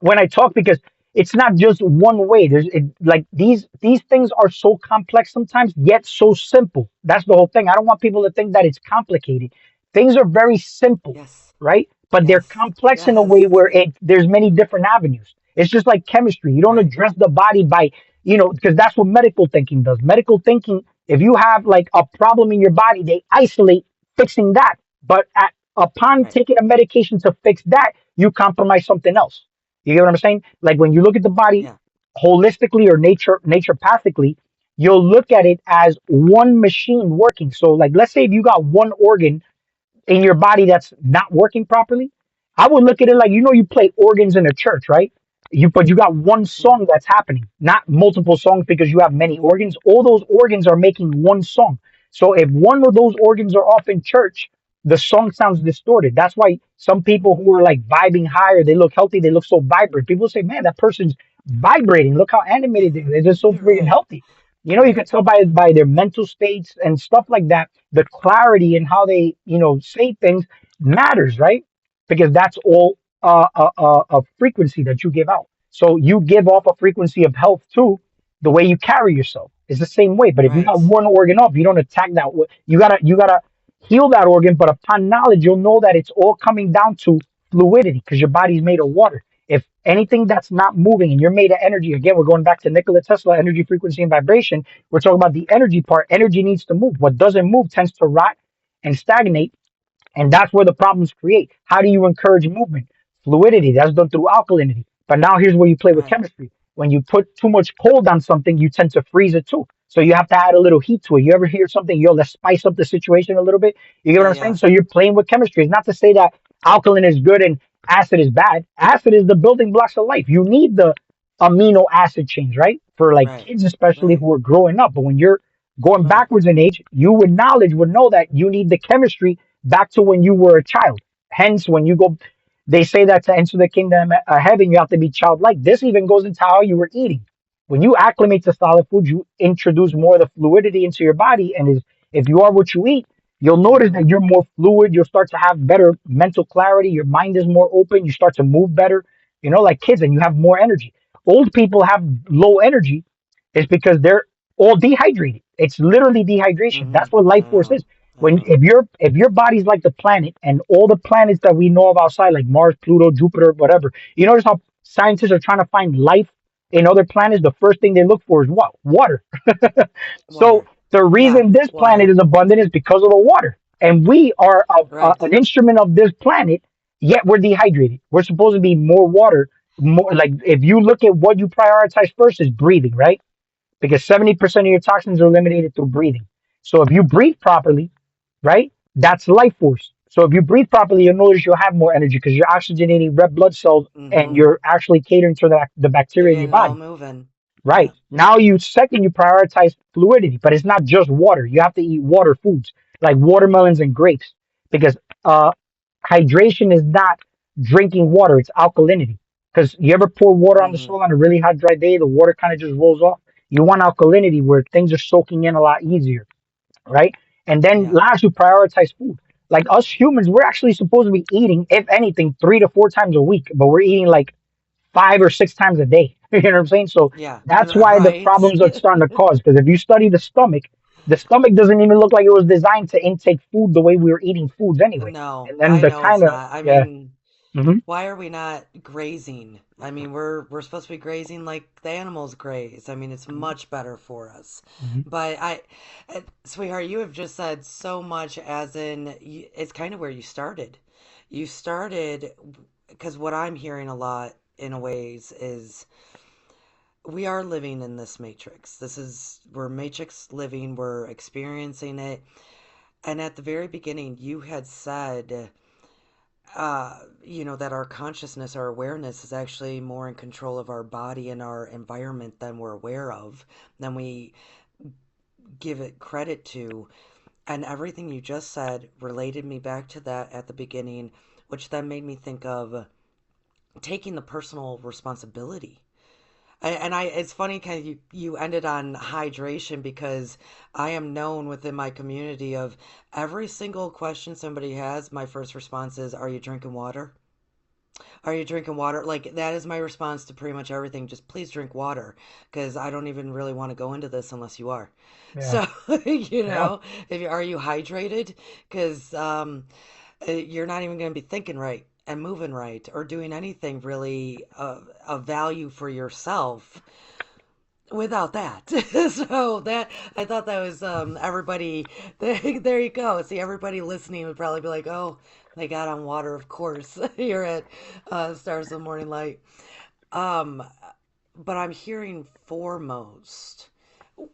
when I talk, because it's not just one way. Like these things are so complex sometimes, yet so simple. That's the whole thing. I don't want people to think that it's complicated. Things are very simple, Yes. right? But they're Yes. complex in a way Yes. where there's many different avenues. It's just like chemistry. You don't Right. address the body by, because that's what medical thinking does. Medical thinking, if you have like a problem in your body, they isolate fixing that. But upon Right. taking a medication to fix that, you compromise something else. You get what I'm saying? Like when you look at the body Yeah. holistically or naturopathically, you'll look at it as one machine working. So like let's say if you got one organ in your body that's not working properly, I would look at it like, you play organs in a church, right? But you got one Hmm. song that's happening, not multiple songs because you have many organs. All those organs are making one song. So if one of those organs are off in church, the song sounds distorted. That's why some people who are like vibing higher, they look healthy, they look so vibrant. People say, man, that person's vibrating. Look how animated they are. They're just so freaking Right. healthy. You can Right. tell by their mental states and stuff like that. The clarity in how they say things matters, right? Because that's all a frequency that you give out. So you give off a frequency of health too. The way you carry yourself is the same way. But if you got Right. one organ off, you don't attack that. You gotta heal that organ. But upon knowledge, you'll know that it's all coming down to fluidity because your body's made of water. If anything that's not moving and you're made of energy, again, we're going back to Nikola Tesla, energy, frequency, and vibration. We're talking about the energy part. Energy needs to move. What doesn't move tends to rot and stagnate, and that's where the problems create. How do you encourage movement? Fluidity, that's done through alkalinity. But now here's where you play with Right. chemistry. When you put too much cold on something, you tend to freeze it too. So you have to add a little heat to it. You ever hear something, let's spice up the situation a little bit? You get what Yeah. I'm saying? Yeah. So you're playing with chemistry. It's not to say that alkaline is good and acid is bad. Acid is the building blocks of life. You need the amino acid change, right? For like Right. kids, especially Right. who are growing up. But when you're going Right. backwards in age, you with knowledge would know that you need the chemistry back to when you were a child. Hence, when you go, they say that to enter the kingdom of heaven, you have to be childlike. This even goes into how you were eating. When you acclimate to solid food, you introduce more of the fluidity into your body. And if you are what you eat, you'll notice Hmm. that you're more fluid. You'll start to have better mental clarity. Your mind is more open. You start to move better, like kids, and you have more energy. Old people have low energy. It's because they're all dehydrated. It's literally dehydration. Hmm. That's what life I force know. is. I When know. if your body's like the planet and all the planets that we know of outside, like Mars, Pluto, Jupiter, whatever, you notice how scientists are trying to find life in other planets. The first thing they look for is what? Water. So Water. the Yeah. reason this planet Water. is abundant is because of the water, and we are Right. an instrument of this planet. Yet we're dehydrated. We're supposed to be more water. More like if you look at what you prioritize first is breathing, right? Because 70% of your toxins are eliminated through breathing. So if you breathe properly, right, that's life force. So if you breathe properly, you'll notice you'll have more energy because you're oxygenating red blood cells and Hmm. you're actually catering to the You're bacteria in your getting all body. moving. Right. Yeah. Now you prioritize fluidity, but it's not just water. You have to eat water foods like watermelons and grapes because uh hydration is not drinking water, it's alkalinity. Because you ever pour water on the Hmm. soil on a really hot dry day, the water kind of just rolls off. You want alkalinity where things are soaking in a lot easier, right? And then Yeah. last, you prioritize food. Like us humans, we're actually supposed to be eating, if anything, 3 to 4 times a week, but we're eating like 5 or 6 times a day. You know what I'm saying? So Yeah. that's why the Right. problems are starting to cause. Because if you study the stomach doesn't even look like it was designed to intake food the way we were eating foods anyway. No, And then I the know it's kind of not. I yeah, mean, hmm why are we not grazing? I mean, we're supposed to be grazing like the animals graze. I mean, it's much better for us. hmm But sweetheart, you have just said so much. As in, it's kind of where you started. You started because what I'm hearing a lot in a ways is we are living in this matrix. We're matrix living. We're experiencing it. And at the very beginning, you had said that our consciousness, our awareness is actually more in control of our body and our environment than we're aware of, than we give it credit to. And everything you just said related me back to that at the beginning, which then made me think of taking the personal responsibility. And it's funny, kind of you ended on hydration because I am known within my community of every single question somebody has, my first response is, "Are you drinking water? Are you drinking water?" Like that is my response to pretty much everything. Just please drink water because I don't even really want to go into this unless you are. Yeah. So, Yeah. if you are you hydrated? Because you're not even going to be thinking right and moving right or doing anything really of value for yourself without that. So that I thought that was everybody. There you go. See, everybody listening would probably be like, "Oh, they got on water, of course." Here at Stars of the Morning Light. Um, but I'm hearing foremost,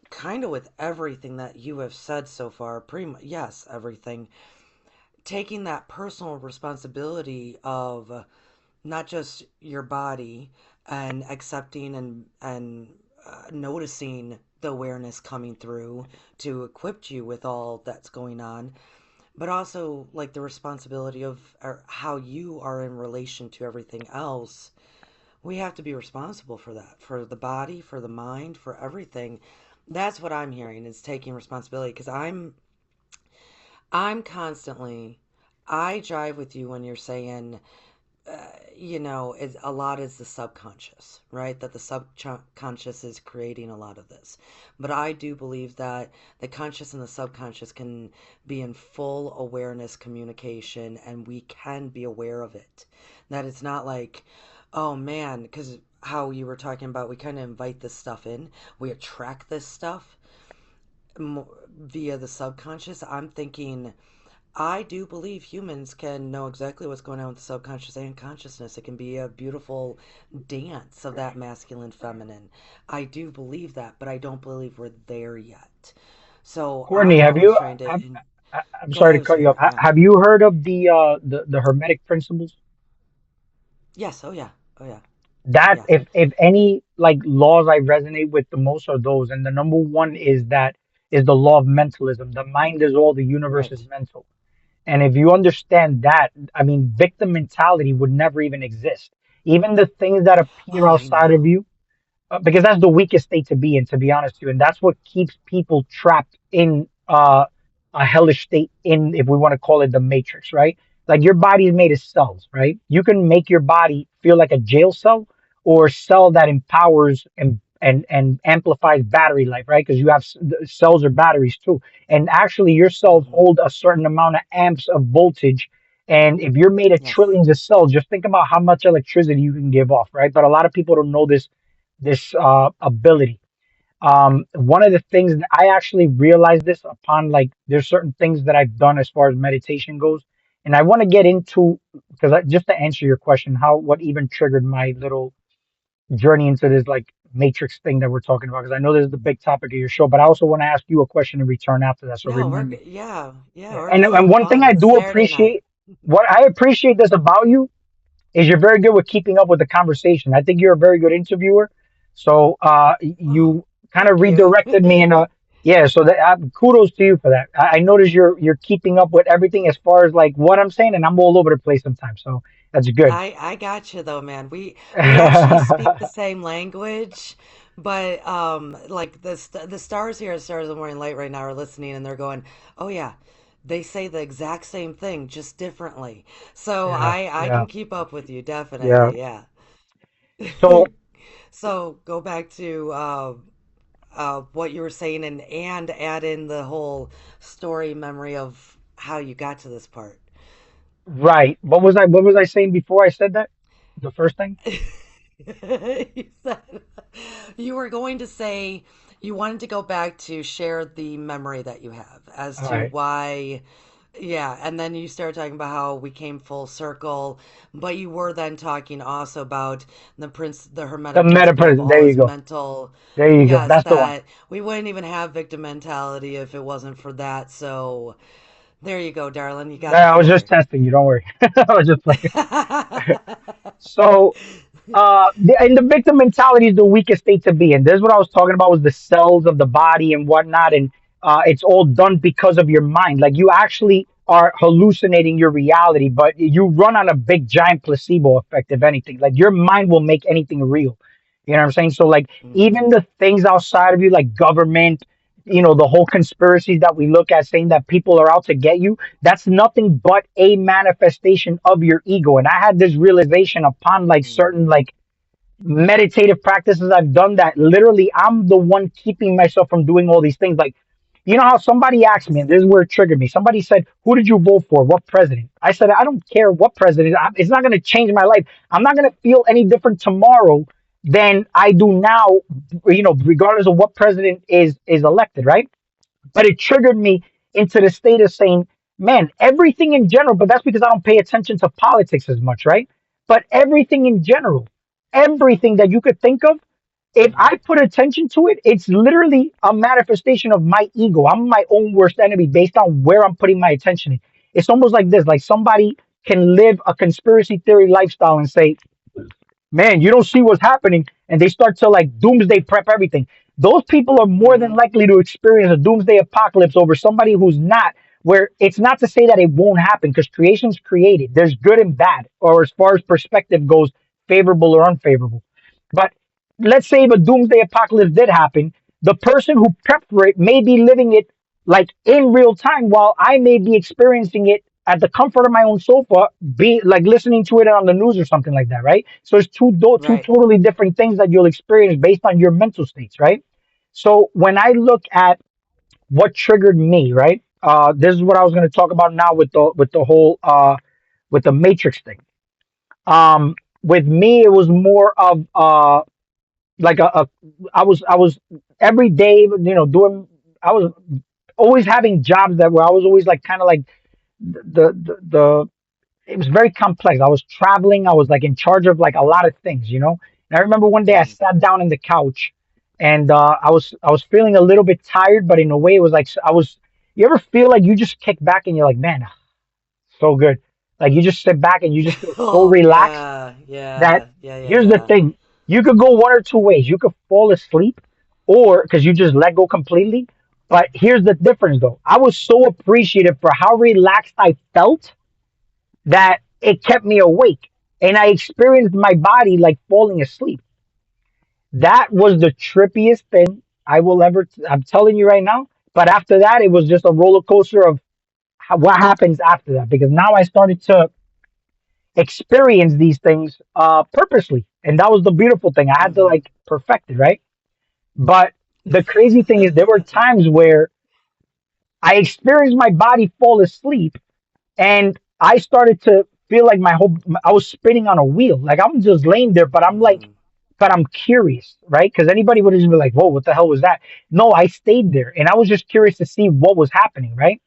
kind of with everything that you have said so far. Pretty much, yes, everything. Taking that personal responsibility of not just your body and accepting and noticing the awareness coming through to equip you with all that's going on, but also like the responsibility of how you are in relation to everything else. We have to be responsible for that, for the body, for the mind, for everything. That's what I'm hearing is taking responsibility because I'm constantly I drive with you when you're saying a lot is the subconscious, right? That the subconscious is creating a lot of this. But I do believe that the conscious and the subconscious can be in full awareness communication and we can be aware of it. That it's not like, oh man, because how you were talking about, we kind of invite this stuff in, we attract this stuff via the subconscious. I'm thinking I do believe humans can know exactly what's going on with the subconscious and consciousness. It can be a beautiful dance of that masculine feminine. I do believe that, but I don't believe we're there yet. So Courtney, I'm have always you? trying to. I'm Go ahead, sorry I to was cut you off. here. Yeah. Have you heard of the Hermetic principles? Yes. Oh yeah. Oh yeah. That Yeah. if any like laws I resonate with the most are those, and the number one is that is the law of mentalism. The mind is all, the universe is Right. mental. And if you understand that, I mean, victim mentality would never even exist. Even the things that appear Oh, I outside of know. you, because that's the weakest state to be in, to be honest with you, and that's what keeps people trapped in a hellish state. In, if we want to call it, the matrix, right? Like your body is made of cells, right? You can make your body feel like a jail cell or a cell that empowers and amplifies battery life, right? Because you have cells or batteries too, and actually your cells Hmm. hold a certain amount of amps of voltage. And if you're made of Yes. trillions of cells, just think about how much electricity you can give off, right? But a lot of people don't know this ability. One of the things that I actually realized this upon, like, there's certain things that I've done as far as meditation goes, and I want to get into, because just to answer your question, how what even triggered my little journey into this like matrix thing that we're talking about, because I know this is the big topic of your show, but I also want to ask you a question in return after that. So No, remind me. yeah, yeah, Yeah. we're And gonna and have one thing fun. I It's do Saturday night. appreciate, what I appreciate this about you is you're very good with keeping up with the conversation. I think you're a very good interviewer. So Oh, you kind of thank you. redirected me in a, yeah. So that, kudos to you for that. I notice you're keeping up with everything as far as like what I'm saying, and I'm all over the place sometimes. So that's good. I got you though, man. We actually speak the same language, but like the stars here at Stars of the Morning Light right now are listening and they're going, "Oh yeah, they say the exact same thing, just differently." So Yeah, I yeah, can keep up with you yeah. definitely. Yeah. So So go back to what you were saying and add in the whole story memory of how you got to this part. right, what was I saying before I said that? The first thing. You said you were going to say you wanted to go back to share the memory that you have as All to right. why, yeah, and then you started talking about how we came full circle, but you were then talking also about the The hermetic meta principle of person. There all you is go. mental. There you go. Yes, That's the one. that we wouldn't even have victim mentality if it wasn't for that. So there you go, darling. You got the I was just floor. testing you. Don't worry. I was just playing. So and the victim mentality is the weakest state to be in. This is what I was talking about, was the cells of the body and whatnot, and it's all done because of your mind. Like you actually are hallucinating your reality, but you run on a big giant placebo effect, if anything. Like your mind will make anything real. You know what I'm saying? So like even Mm-hmm. the things outside of you, like government, the whole conspiracies that we look at saying that people are out to get you, that's nothing but a manifestation of your ego. And I had this realization upon like certain Mm-hmm. like meditative practices I've done that literally I'm the one keeping myself from doing all these things. Like, you know how somebody asked me, and Yes. this is where it triggered me. Somebody said, "Who did you vote for? What president?" I said, "I don't care what president. It's not going to change my life. I'm not going to feel any different tomorrow than I do now. Regardless of what president is elected, right?" But it triggered me into the state of saying, man, everything in general, but that's because I don't pay attention to politics as much, right? But everything in general, everything that you could think of, if Mm-hmm. I put attention to it, it's literally a manifestation of my ego. I'm my own worst enemy based on where I'm putting my attention in. It's almost like this, like somebody can live a conspiracy theory lifestyle and say, man, you don't see what's happening, and they start to like doomsday prep everything. Those people are more than Mm-hmm. likely to experience a doomsday apocalypse over somebody who's not. Where it's not to say that it won't happen because creation's created. There's good and bad, or as far as perspective goes, favorable or unfavorable. But let's say if a doomsday apocalypse did happen, the person who prepped for it may be living it like in real time while I may be experiencing it at the comfort of my own sofa, be like listening to it on the news or something like that, right? So it's two Right. totally different things that you'll experience based on your mental states, right? So when I look at what triggered me, right? This is what I was going to talk about now with the whole with the matrix thing. With me, it was more of like I was every day, doing. I was always having jobs that were I was always like kind of like the it was very complex. I was traveling. I was like in charge of like a lot of things. And I remember one day I Mm-hmm. sat down in the couch, and I was feeling a little bit tired, but in a way it was like I was. You ever feel like you just kick back and you're like, man, so good. Like you just sit back and you just feel so Oh relaxed yeah, that yeah, yeah, yeah, here's the yeah. thing. You could go one or two ways. You could fall asleep or because you just let go completely. But here's the difference though. I was so appreciative for how relaxed I felt that it kept me awake. And I experienced my body like falling asleep. That was the trippiest thing I will ever, I'm telling you right now. But after that, it was just a roller coaster of what happens after that. Because now I started to experience these things purposely. And that was the beautiful thing. I had to Mm-hmm. like perfect it, right? But the crazy thing is, there were times where I experienced my body fall asleep and I started to feel like I was spinning on a wheel. Like I'm just laying there, Mm-hmm. but I'm curious, right? Because anybody would just be like, whoa, what the hell was that? No, I stayed there and I was just curious to see what was happening, right?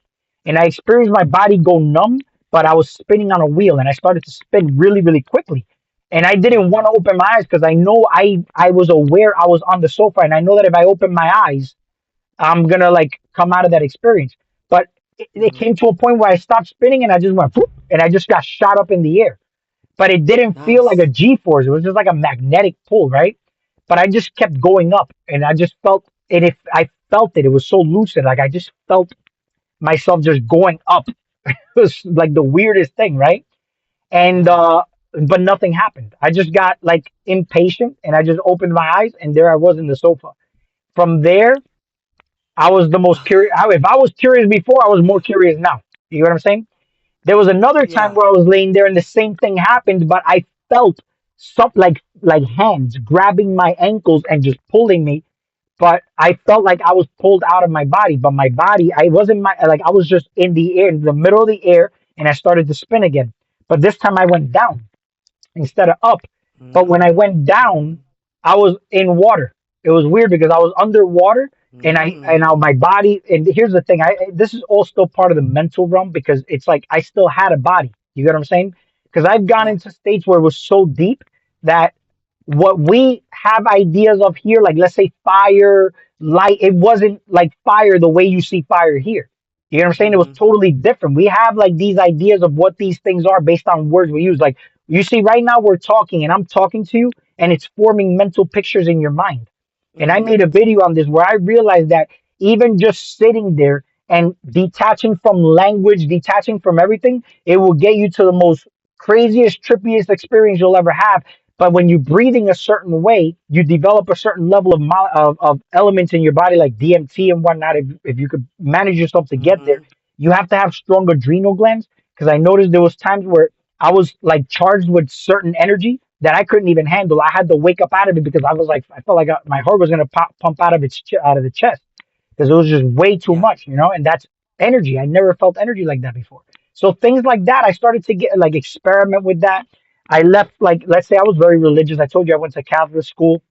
And I experienced my body go numb, but I was spinning on a wheel and I started to spin really, really quickly. And I didn't want Mm-hmm. to open my eyes because I know I was aware I was on the sofa and I know that if I open my eyes, I'm gonna like come out of that experience. But it Mm-hmm. came to a point where I stopped spinning and I just went, "Poof," and I just got shot up in the air. But it didn't feel like a Nice. G force. It was just like a magnetic pull, right? But I just kept going up, and I just felt it. If I felt it, it was so lucid. Like I just felt myself just going up. It was like the weirdest thing, right? And Yeah. but nothing happened. I just got like impatient, and I just opened my eyes, and there I was in the sofa. From there, I was the most curious. If I was curious before, I was more curious now. You know what I'm saying? There was another time Yeah. where I was laying there and the same thing happened, but I felt something like hands grabbing my ankles and just pulling me. But I felt like I was pulled out of my body. But my body, I wasn't my like I was just in the air, in the middle of the air, and I started to spin again. But this time I went down instead of up. But when I Mm-hmm. went Mm-hmm. down, I was in water. It was weird because I was underwater and Mm-hmm. my body. And here's the thing: this is all still part of the mental realm because it's like I still had a body. You get what I'm saying? Because I've gone Yeah. into states where it was so deep that what we have ideas of here, like let's say fire, light, it wasn't like fire the way you see fire here. You know what I'm saying? It was Mm-hmm. totally different. We have like these ideas of what these things are based on words we use. Like you see, right now we're talking and I'm talking to you, and it's forming mental pictures in your mind. And I Mm-hmm. made a video on this where I realized that even just sitting there and detaching from language, detaching from everything, it will get you to the most craziest, trippiest experience you'll ever have. But when you're breathing a certain way, you develop a certain level of elements in your body, like DMT and whatnot. If you could manage yourself to get there, Mm-hmm. you have to have strong adrenal glands. Because I noticed there was times where I was like charged with certain energy that I couldn't even handle. I had to wake up out of it because I was like, I felt like my heart was gonna pump out of out of the chest because it was just way too Yeah. much, and that's energy. I never felt energy like that before. So things like that, I started to get like experiment with that. I left, like, let's say I was very religious. I told you I went to Catholic school,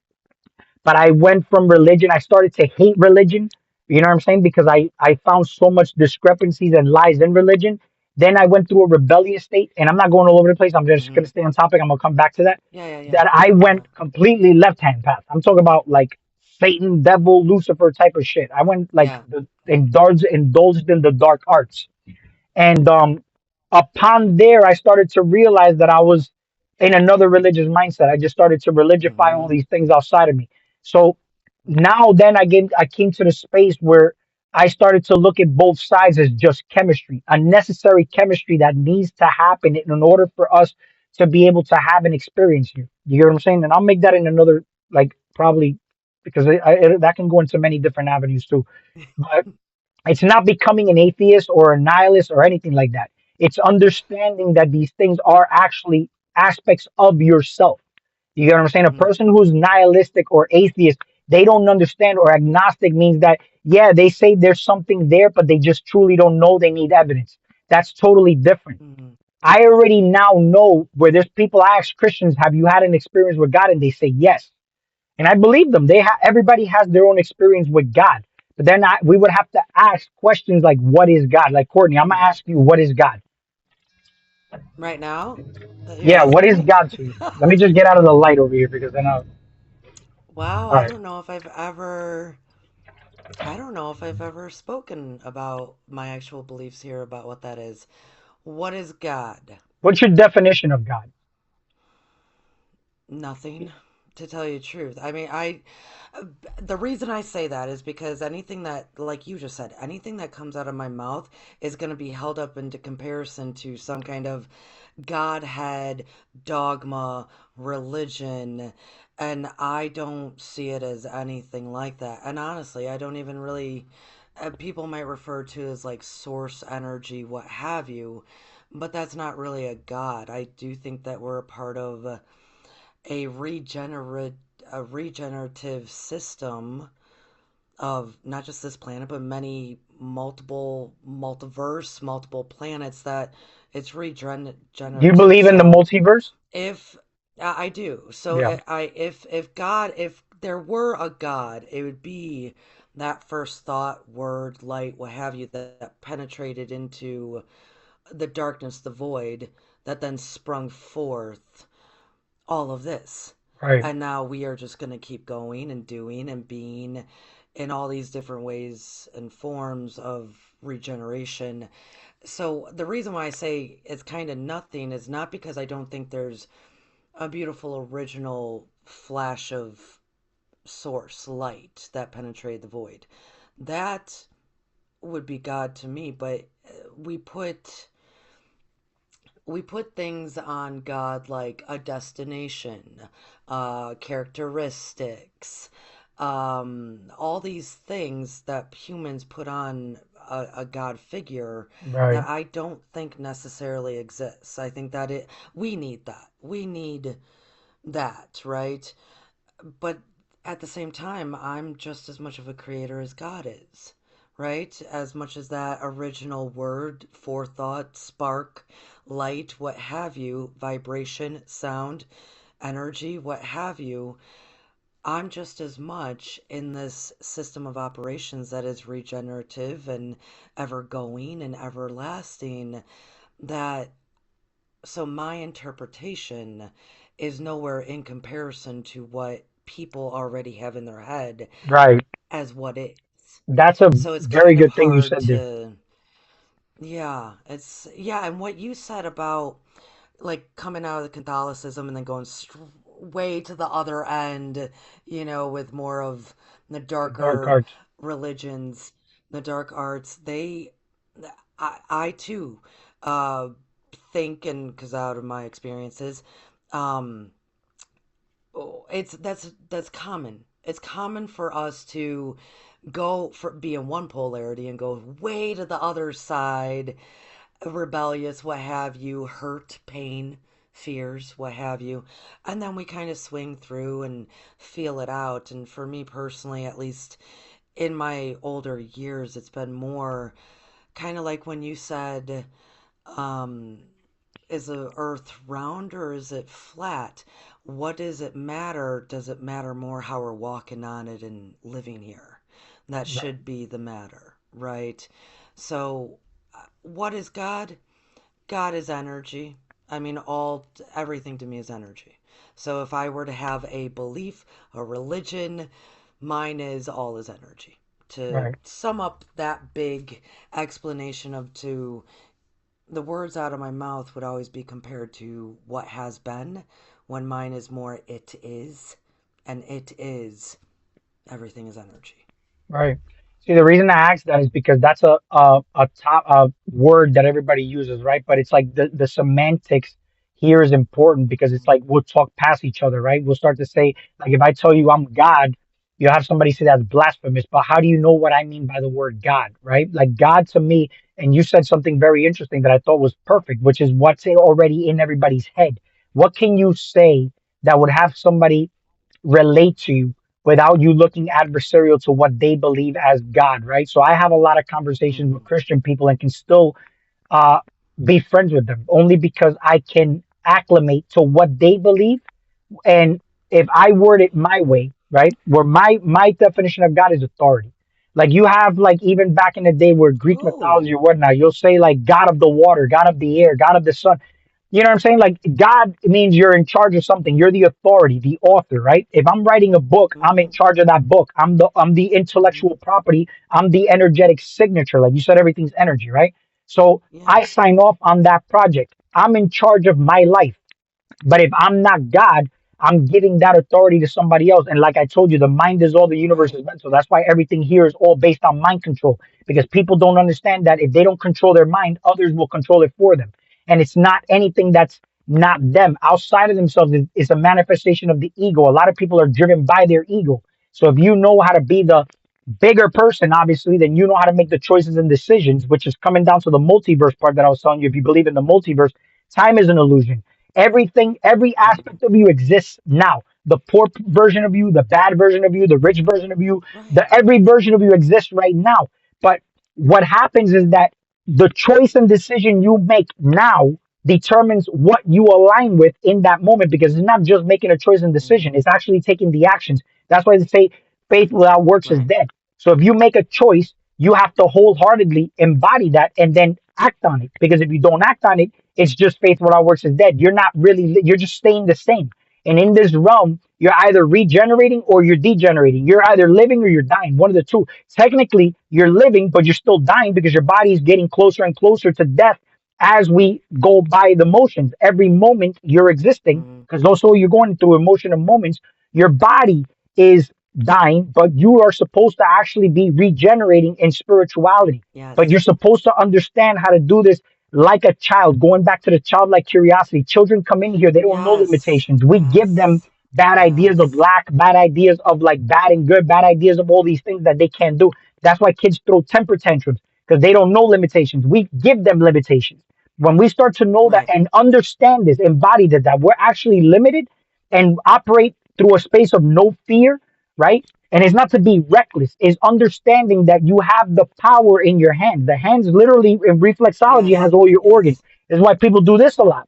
but I went from religion. I started to hate religion. You know what I'm saying? Because I found so much discrepancies and lies in religion. Then I went through a rebellious state, and I'm not going all over the place. I'm just going Mm-hmm. to stay on topic. I'm going to come back to that. Yeah, yeah, yeah. That I Yeah. went completely left hand path. I'm talking about like Satan, devil, Lucifer type of shit. I went like Yeah. the Yeah. indulged in the dark arts. And upon there, I started to realize that I was in another religious mindset. I just started to religify all Mm-hmm. these things outside of me. So now, then I came to the space where I started to look at both sides as just chemistry, a necessary chemistry that needs to happen in order for us to be able to have an experience here. You get what I'm saying? And I'll make that in another, like, probably, because that can go into many different avenues too. But it's not becoming an atheist or a nihilist or anything like that. It's understanding that these things are actually aspects of yourself. You get what I'm saying? A Mm-hmm. person who's nihilistic or atheist, they don't understand, or agnostic means that, yeah, they say there's something there, but they just truly don't know. They need evidence. That's totally different. Mm-hmm. I already now know where there's people. I ask Christians, have you had an experience with God? And they say yes. And I believe them. Everybody has their own experience with God. But then we would have to ask questions like, what is God? Like, Courtney, I'm gonna ask you, what is God? Right now, that you're Yeah, what asking is me? God to you? Let me just get out of the light over here because then I'll. Wow, All right. I don't know if I've ever spoken about my actual beliefs here about what that is. What is God? What's your definition of God? Nothing, to tell you the truth. I mean, the reason I say that is because anything that, like you just said, anything that comes out of my mouth is going to be held up into comparison to some kind of Godhead, dogma, religion, and I don't see it as anything like that. And honestly, I don't even really, people might refer to as like source energy, what have you, but that's not really a God. I do think that we're a part of a regenerate a regenerative system of not just this planet but many multiple planets that it's Do you regenerative. believe in the So multiverse? if I do, so Yeah. if there were a God, it would be that first thought, word, light, what have you, that penetrated into the darkness, the void, that then sprung forth all of this. Right. And now we are just going to keep going and doing and being in all these different ways and forms of regeneration. So the reason why I say it's kind of nothing is not because I don't think there's a beautiful original flash of source light that penetrated the void. That would be God to me, but we put we put things on God like a destination, characteristics, all these things that humans put on a God figure Right. that I don't think necessarily exists. I think that we need that. We need that, right? But at the same time, I'm just as much of a creator as God is, right? As much as that original word, forethought, spark, light, what have you, vibration, sound, energy, what have you, I'm just as much in this system of operations that is regenerative and ever going and everlasting. That so my interpretation is nowhere in comparison to what people already have in their head Right. as what is. That's a So it's very kind of good thing you hard said there. to, yeah, and what you said about like coming out of Catholicism and then going way to the other end, with more of the The dark darker arts. religions. the dark arts, I too, uh, think, and because out of my experiences, um, oh, that's common. It's common for us to be in one polarity and go way to the other side, rebellious, what have you, hurt, pain, fears, what have you. And then we kind of swing through and feel it out. And for me personally, at least in my older years, it's been more kind of like when you said, um, is the earth round or is it flat? What does it matter? Does it matter more how we're walking on it and living here? That Right. should be the matter, right? So, what is God? God is energy. I mean, everything to me is energy. So, if I were to have a belief, a religion, mine is all is energy. To Right. sum up that big explanation of to the words out of my mouth would always be compared to what has been, when mine is more it is, and it is everything is energy. Right. See, the reason I asked that is because that's a top word that everybody uses, right? But it's like the semantics here is important because it's like we'll talk past each other, right? We'll start to say, like, if I tell you I'm God, you'll have somebody say that's blasphemous. But how do you know what I mean by the word God, right? Like God to me, and you said something very interesting that I thought was perfect, which is what's already in everybody's head. What can you say that would have somebody relate to you without you looking adversarial to what they believe as God, right? So I have a lot of conversations with Mm-hmm. Christian people and can still uh, be friends with them only because I can acclimate to what they believe. And if I word it my way, right, where my definition of God is authority. Like you have like even back in the day where Greek mythology Oh. or whatnot, you'll say like God of the water, God of the air, God of the sun. You know what I'm saying? Like God means you're in charge of something. You're the authority, the author, right? If I'm writing a book, I'm in Mm-hmm. charge of that book. I'm the Mm-hmm. intellectual property. I'm the energetic signature. Like you said, everything's energy, right? So Yeah. I sign off on that project. I'm in charge of my life. But if I'm not God, I'm giving that authority to somebody else. And like I told you, the mind is all the universe is Right. mental. That's why everything here is all based on mind control. Because people don't understand that if they don't control their mind, others will control it for them. And it's not anything that's not them. Outside of themselves is a manifestation of the ego. A lot of people are driven by their ego. So if you know how to be the bigger person, obviously, then you know how to make the choices and decisions, which is coming down to the multiverse part that I was telling you. If you believe in the multiverse, time is an illusion. Everything, every Mm-hmm. aspect of you exists now. The poor version of you, the bad version of you, the rich version of you, the Right. every version of you exists right now. But what happens is that the choice and decision you make now determines what you align with in that moment because it's not just making a choice and decision, Mm-hmm. it's actually taking the actions. That's why they say faith without works is Right. dead. So if you make a choice, you have to wholeheartedly embody that and then act on it. Because if you don't act on it, it's just faith without works is dead. You're not really, you're just staying the same. And in this realm, you're either regenerating or you're degenerating. You're either living or you're dying, one of the two. Technically, you're living, but you're still dying because your body is getting closer and closer to death as we go by the motions. Every moment you're existing, Mm-hmm. because also you're going through emotion of moments, your body is dying, but you are supposed to actually be regenerating in spirituality. But you're Yes. supposed to understand how to do this like a child, going back to the childlike curiosity. Children come in here, they don't know Yes. limitations. We give them Yes. bad ideas of Yes. lack, bad ideas of like bad and good, bad ideas of all these things that they can't do. That's why kids throw temper tantrums because they don't know limitations. We give them limitations. When we start to know that Right. and understand this, embody that we're actually limited and operate through a space of no fear, right? And it's not to be reckless, it's understanding that you have the power in your hands. The hands literally in reflexology has Yes. all your organs. Yes. This is why people do this a lot.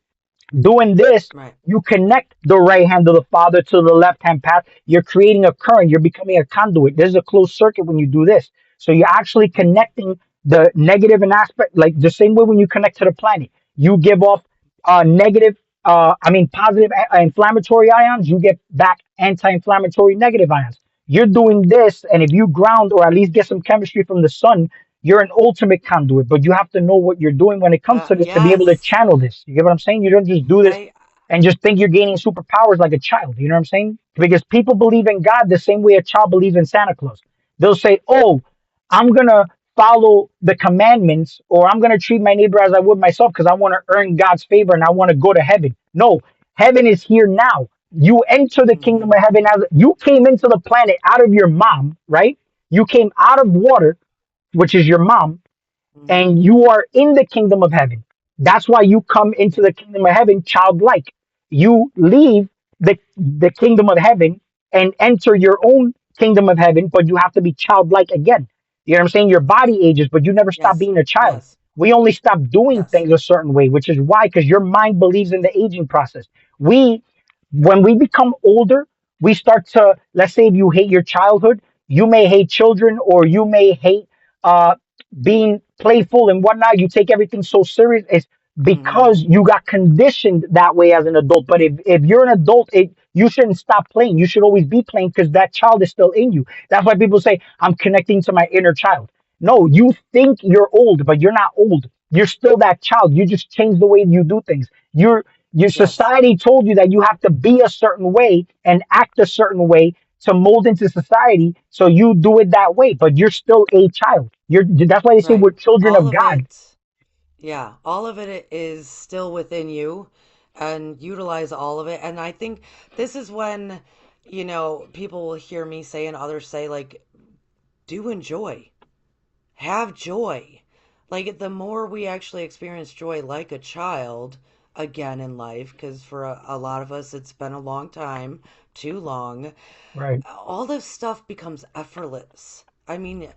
Doing this, Right. you connect the right hand of the Father to the left hand path. You're creating a current. You're becoming a conduit. There's a closed circuit when you do this. So you're actually Mm-hmm. connecting the negative and aspect, like the same way when you connect to the planet. You give off negative, positive inflammatory ions. You get back anti-inflammatory negative ions. You're doing this, and if you ground or at least get some chemistry from the sun, you're an ultimate conduit, but you have to know what you're doing when it comes to this to be able to Yes. channel this. You get what I'm saying? You don't just do this I. and just think you're gaining superpowers like a child. You know what I'm saying? Because people believe in God the same way a child believes in Santa Claus. They'll say, "Oh, I'm gonna follow the commandments, or I'm going to treat my neighbor as I would myself because I want to earn God's favor and I want to go to heaven. No, heaven is here now. You enter the kingdom Mm-hmm. of heaven as you came into the planet out of your mom, right? You came out of water, which is your mom, Mm-hmm. and you are in the kingdom of heaven. That's why you come into Yeah. the kingdom of heaven childlike. You leave the kingdom of heaven and enter your own kingdom of heaven, but you have to be childlike again. You know what I'm saying? Your body ages, but you never stop Yes. being a child. Yes. We only stop doing Yes. things a certain way, which is why, because your mind believes in the aging process. We, when we become older, we start to, let's say if you hate your childhood, you may hate children, or you may hate uh being playful and whatnot. You take everything so serious. It's Mm-hmm. because you got conditioned that way as an adult. But if you're an adult, you shouldn't stop playing. You should always be playing because that child is still in you. That's why people say, I'm connecting to my inner child. No, you think you're old, but you're not old. You're still that child. You just change the way you do things. Your Yes. society told you that you have to be a certain way and act a certain way to mold into society. So you do it that way, but you're still a child. That's why they say Right. we're children All of of God. it. Yeah. All of it is still within you, and utilize all of it. And I think this is when, people will hear me say and others say, like, do enjoy. Have joy. Like, the more we actually experience joy like a child again in life, because for a lot of us, it's been a long time, too long, Right. all this stuff becomes effortless. I mean,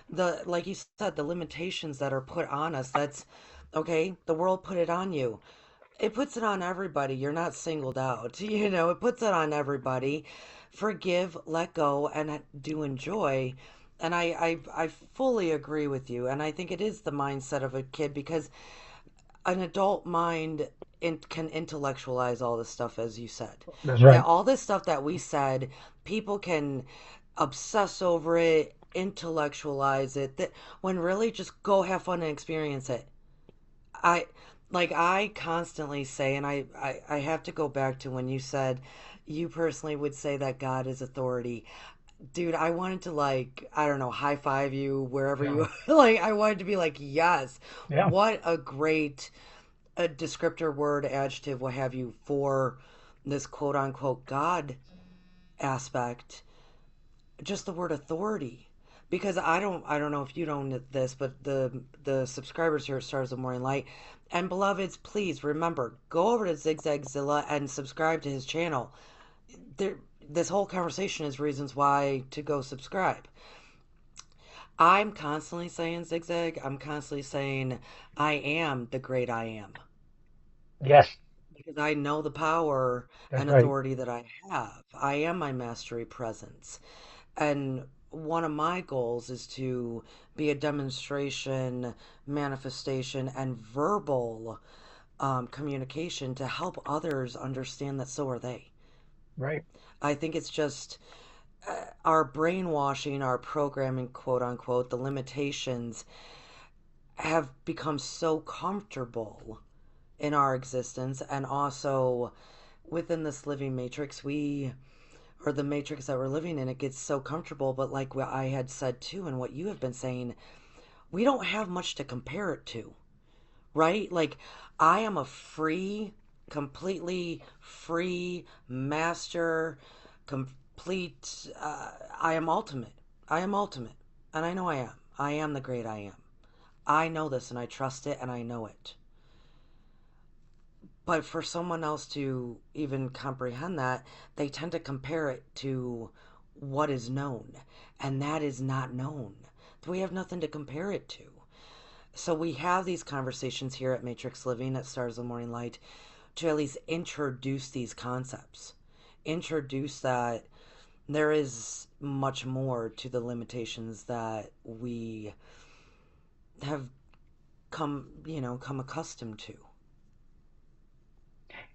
like you said, the limitations that are put on us, that's okay, the world put it on you. It puts it on everybody. You're not singled out. It puts it on everybody. Forgive, let go, and do enjoy. And I fully agree with you. And I think it is the mindset of a kid, because an adult mind can intellectualize all this stuff, as you said. That's right. All this stuff that we said, people can obsess over it, intellectualize it. That when really just go have fun and experience it. I I constantly say, and I have to go back to when you said you personally would say that God is authority. Dude, I wanted to, like, I don't know, high five you wherever Yeah. you like, I wanted to be like, yes, Yeah. what a great a descriptor, word, adjective, what have you, for this quote unquote God aspect. Just the word authority. Because I don't know if you know this, but the subscribers here at Stars of Morning Light and beloveds, please remember, go over to Zigzagzilla and subscribe to his channel. There, this whole conversation is reasons why to go subscribe. I'm constantly saying, Zigzag, I'm constantly saying I am the great I am, Yes. because I know the power That's and right. authority that I have. I am my mastery presence. And one of my goals is to be a demonstration, manifestation, and verbal communication to help others understand that so are they. Right. I think it's just our brainwashing, our programming, quote unquote, the limitations have become so comfortable in our existence, and also within this living matrix, or the matrix that we're living in, it gets so comfortable. But like what I had said too, and what you have been saying, we don't have much to compare it to, right? Like, I am a free, completely free master, complete. I am ultimate. I am ultimate. And I know I am. I am the great I am. I know this and I trust it and I know it. But for someone else to even comprehend that, they tend to compare it to what is known, and that is not known. We have nothing to compare it to. So we have these conversations here at Matrix Living at Stars of Morning Light to at least introduce these concepts, introduce that there is much more to the limitations that we have come accustomed to.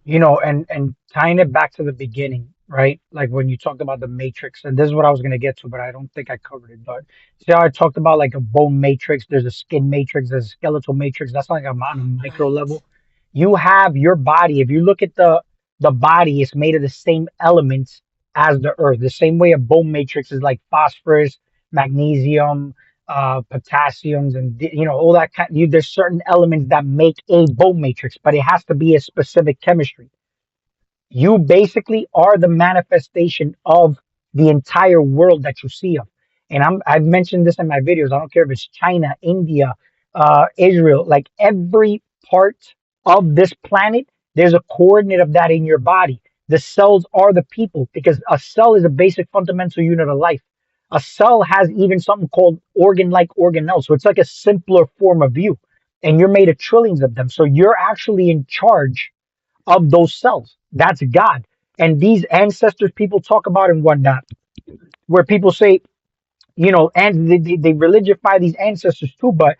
And tying it back to the beginning, right? Like when you talked about the matrix, and this is what I was gonna get to, but I don't think I covered it. But see how I talked about like a bone matrix, there's a skin matrix, there's a skeletal matrix. That's like on a micro Right. level. You have your body. If you look at the body, it's made of the same elements as the earth. The same way a bone matrix is like phosphorus, magnesium, potassiums and all that there's certain elements that make a bone matrix, but it has to be a specific chemistry. You basically are the manifestation of the entire world that you see of. And I've mentioned this in my videos. I don't care if it's China, India, Israel, like every part of this planet, there's a coordinate of that in your body. The cells are the people because a cell is a basic fundamental unit of life. A cell has even something called organ-like organelle. So it's like a simpler form of you. And you're made of trillions of them. So you're actually in charge of those cells. That's God. And these ancestors people talk about and whatnot, where people say, and they religify these ancestors too, but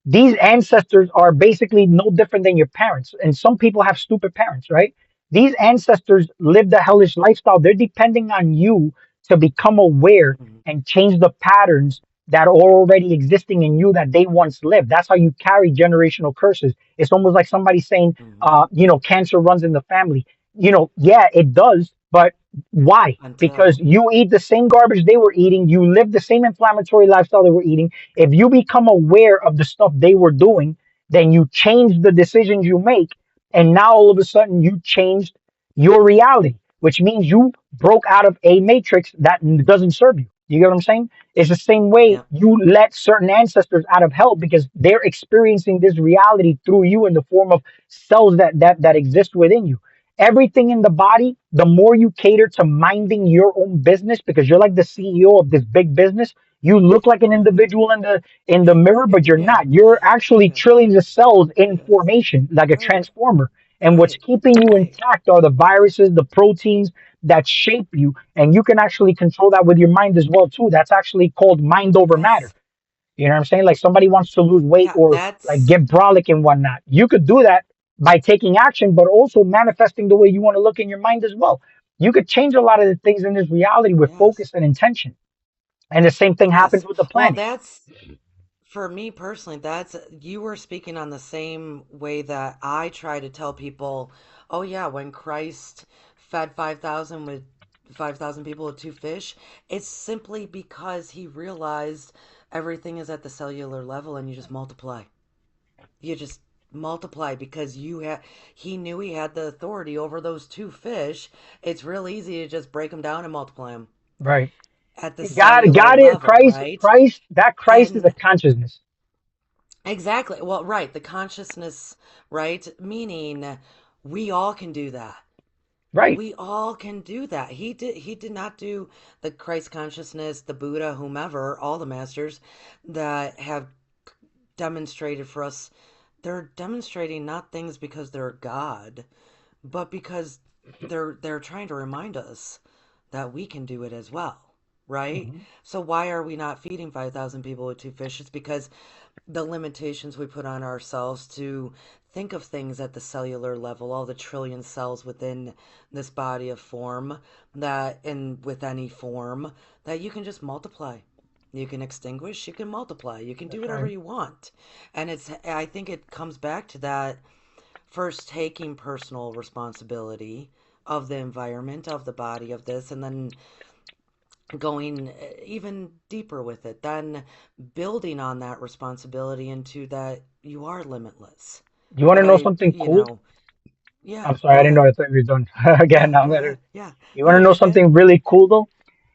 these ancestors are basically no different than your parents. And some people have stupid parents, right? These ancestors lived a hellish lifestyle. They're depending on you to become aware Mhm. and change the patterns that are already existing in you that they once lived. That's how you carry generational curses. It's almost like somebody saying, Mhm. cancer runs in the family. Yeah, it does, but why? Because Until, you eat the same garbage they were eating, you live the same inflammatory lifestyle they were eating. If you become aware of the stuff they were doing, then you change the decisions you make. And now all of a sudden you changed your reality, which means you broke out of a matrix that doesn't serve you. You get what I'm saying? It's the same way yeah, you let certain ancestors out of hell because they're experiencing this reality through you in the form of cells that exist within you. Everything in the body, the more you cater to minding your own business because you're like the CEO of this big business, you look like an individual in the mirror, but you're yeah, not. You're actually yeah, trillions of cells in yes, formation, like a right, transformer. And what's right, keeping you right, intact are the viruses, the proteins that shape you, and you can actually control that with your mind as well too. That's actually called mind over matter. yes, You know what I'm saying? Like somebody wants to lose weight yeah, or like that's, get brolic and whatnot. You could do that by taking action, but also manifesting the way you want to look in your mind as well. You could change a lot of the things in this reality with yes, focus and intention. And the same thing happens yes. with the Well, planet. that's, for me personally, that's, you were speaking on the same way that I try to tell people, oh yeah, when Christ fed 5,000 with 5,000 people with two fish, it's simply because he realized everything is at the cellular level and you just multiply. You just multiply because he knew he had the authority over those two fish. It's real easy to just break them down and multiply them Right. at the God, cellular God is level, Christ. right? Christ is a And consciousness. exactly. Well, right. The consciousness, right? Meaning we all can do that. Right. We all can do that. He did not do the Christ consciousness, the Buddha, whomever, all the masters that have demonstrated for us. They're demonstrating not things because they're God, but because they're trying to remind us that we can do it as well, right? Mhm. So why are we not feeding 5,000 people with two fish? It's because the limitations we put on ourselves to think of things at the cellular level, all the trillion cells within this body of form, that and with any form, that you can just multiply. You can extinguish, you can multiply, you can do That's whatever right. you want. And I think it comes back to that first taking personal responsibility of the environment, of the body, of this, and then going even deeper with it, then building on that responsibility into that you are limitless. You want to But know something cool? Yeah, I'm sorry, go I didn't know. ahead. I thought you were done. Again, No, I'm go better. ahead. Yeah, You want no, to know you're good. something really cool though?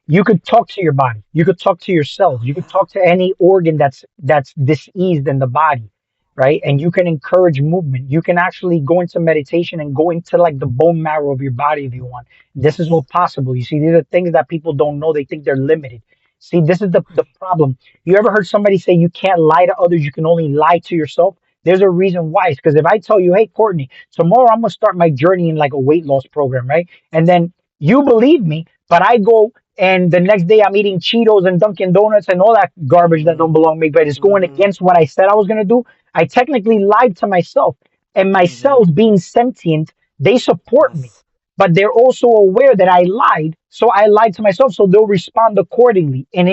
You could talk to your body. You could talk to your cells. Oh, You could yeah. talk to any organ that's diseased in the body, right? And you can encourage movement. You can actually go into meditation and go into like the bone marrow of your body if you want. This is Yes. all possible. You see, these are things that people don't know. They think they're limited. See, this is the Right. problem. You ever heard somebody say you can't lie to others, you can only lie to yourself? There's a reason why. It's because if I tell you, hey, Courtney, tomorrow I'm gonna start my journey in like a weight loss program, right? And then you believe me, but I go and the next day I'm eating Cheetos and Dunkin' Donuts and all that garbage that Mm-hmm. don't belong to me, but it's going Mm-hmm. against what I said I was gonna do. I technically lied to myself. And my Mm-hmm. cells being sentient, they support me. Yes. But they're also aware that I lied. So I lied to myself. So they'll respond accordingly in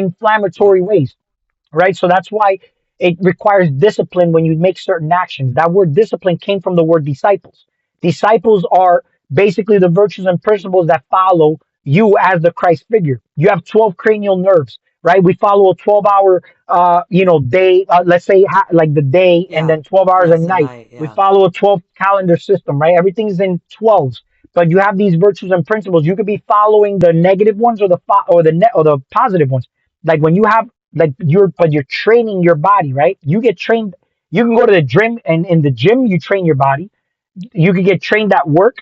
Yeah. inflammatory ways, right? So that's why it requires discipline when you make certain actions. That word discipline came from the word disciples. Disciples are basically the virtues and principles that follow you as the Christ figure. You have 12 cranial nerves, right? We follow a 12-hour, day, let's say like the day and Yeah. then 12 hours at Yes, and night. night. We Yeah. follow a 12 calendar system, right? Everything's in 12s, but you have these virtues and principles. You could be following the negative ones or the positive ones. Like when you have, like you're training your body, right? You get trained. You can go to the gym, and in the gym, you train your body. You could get trained at work.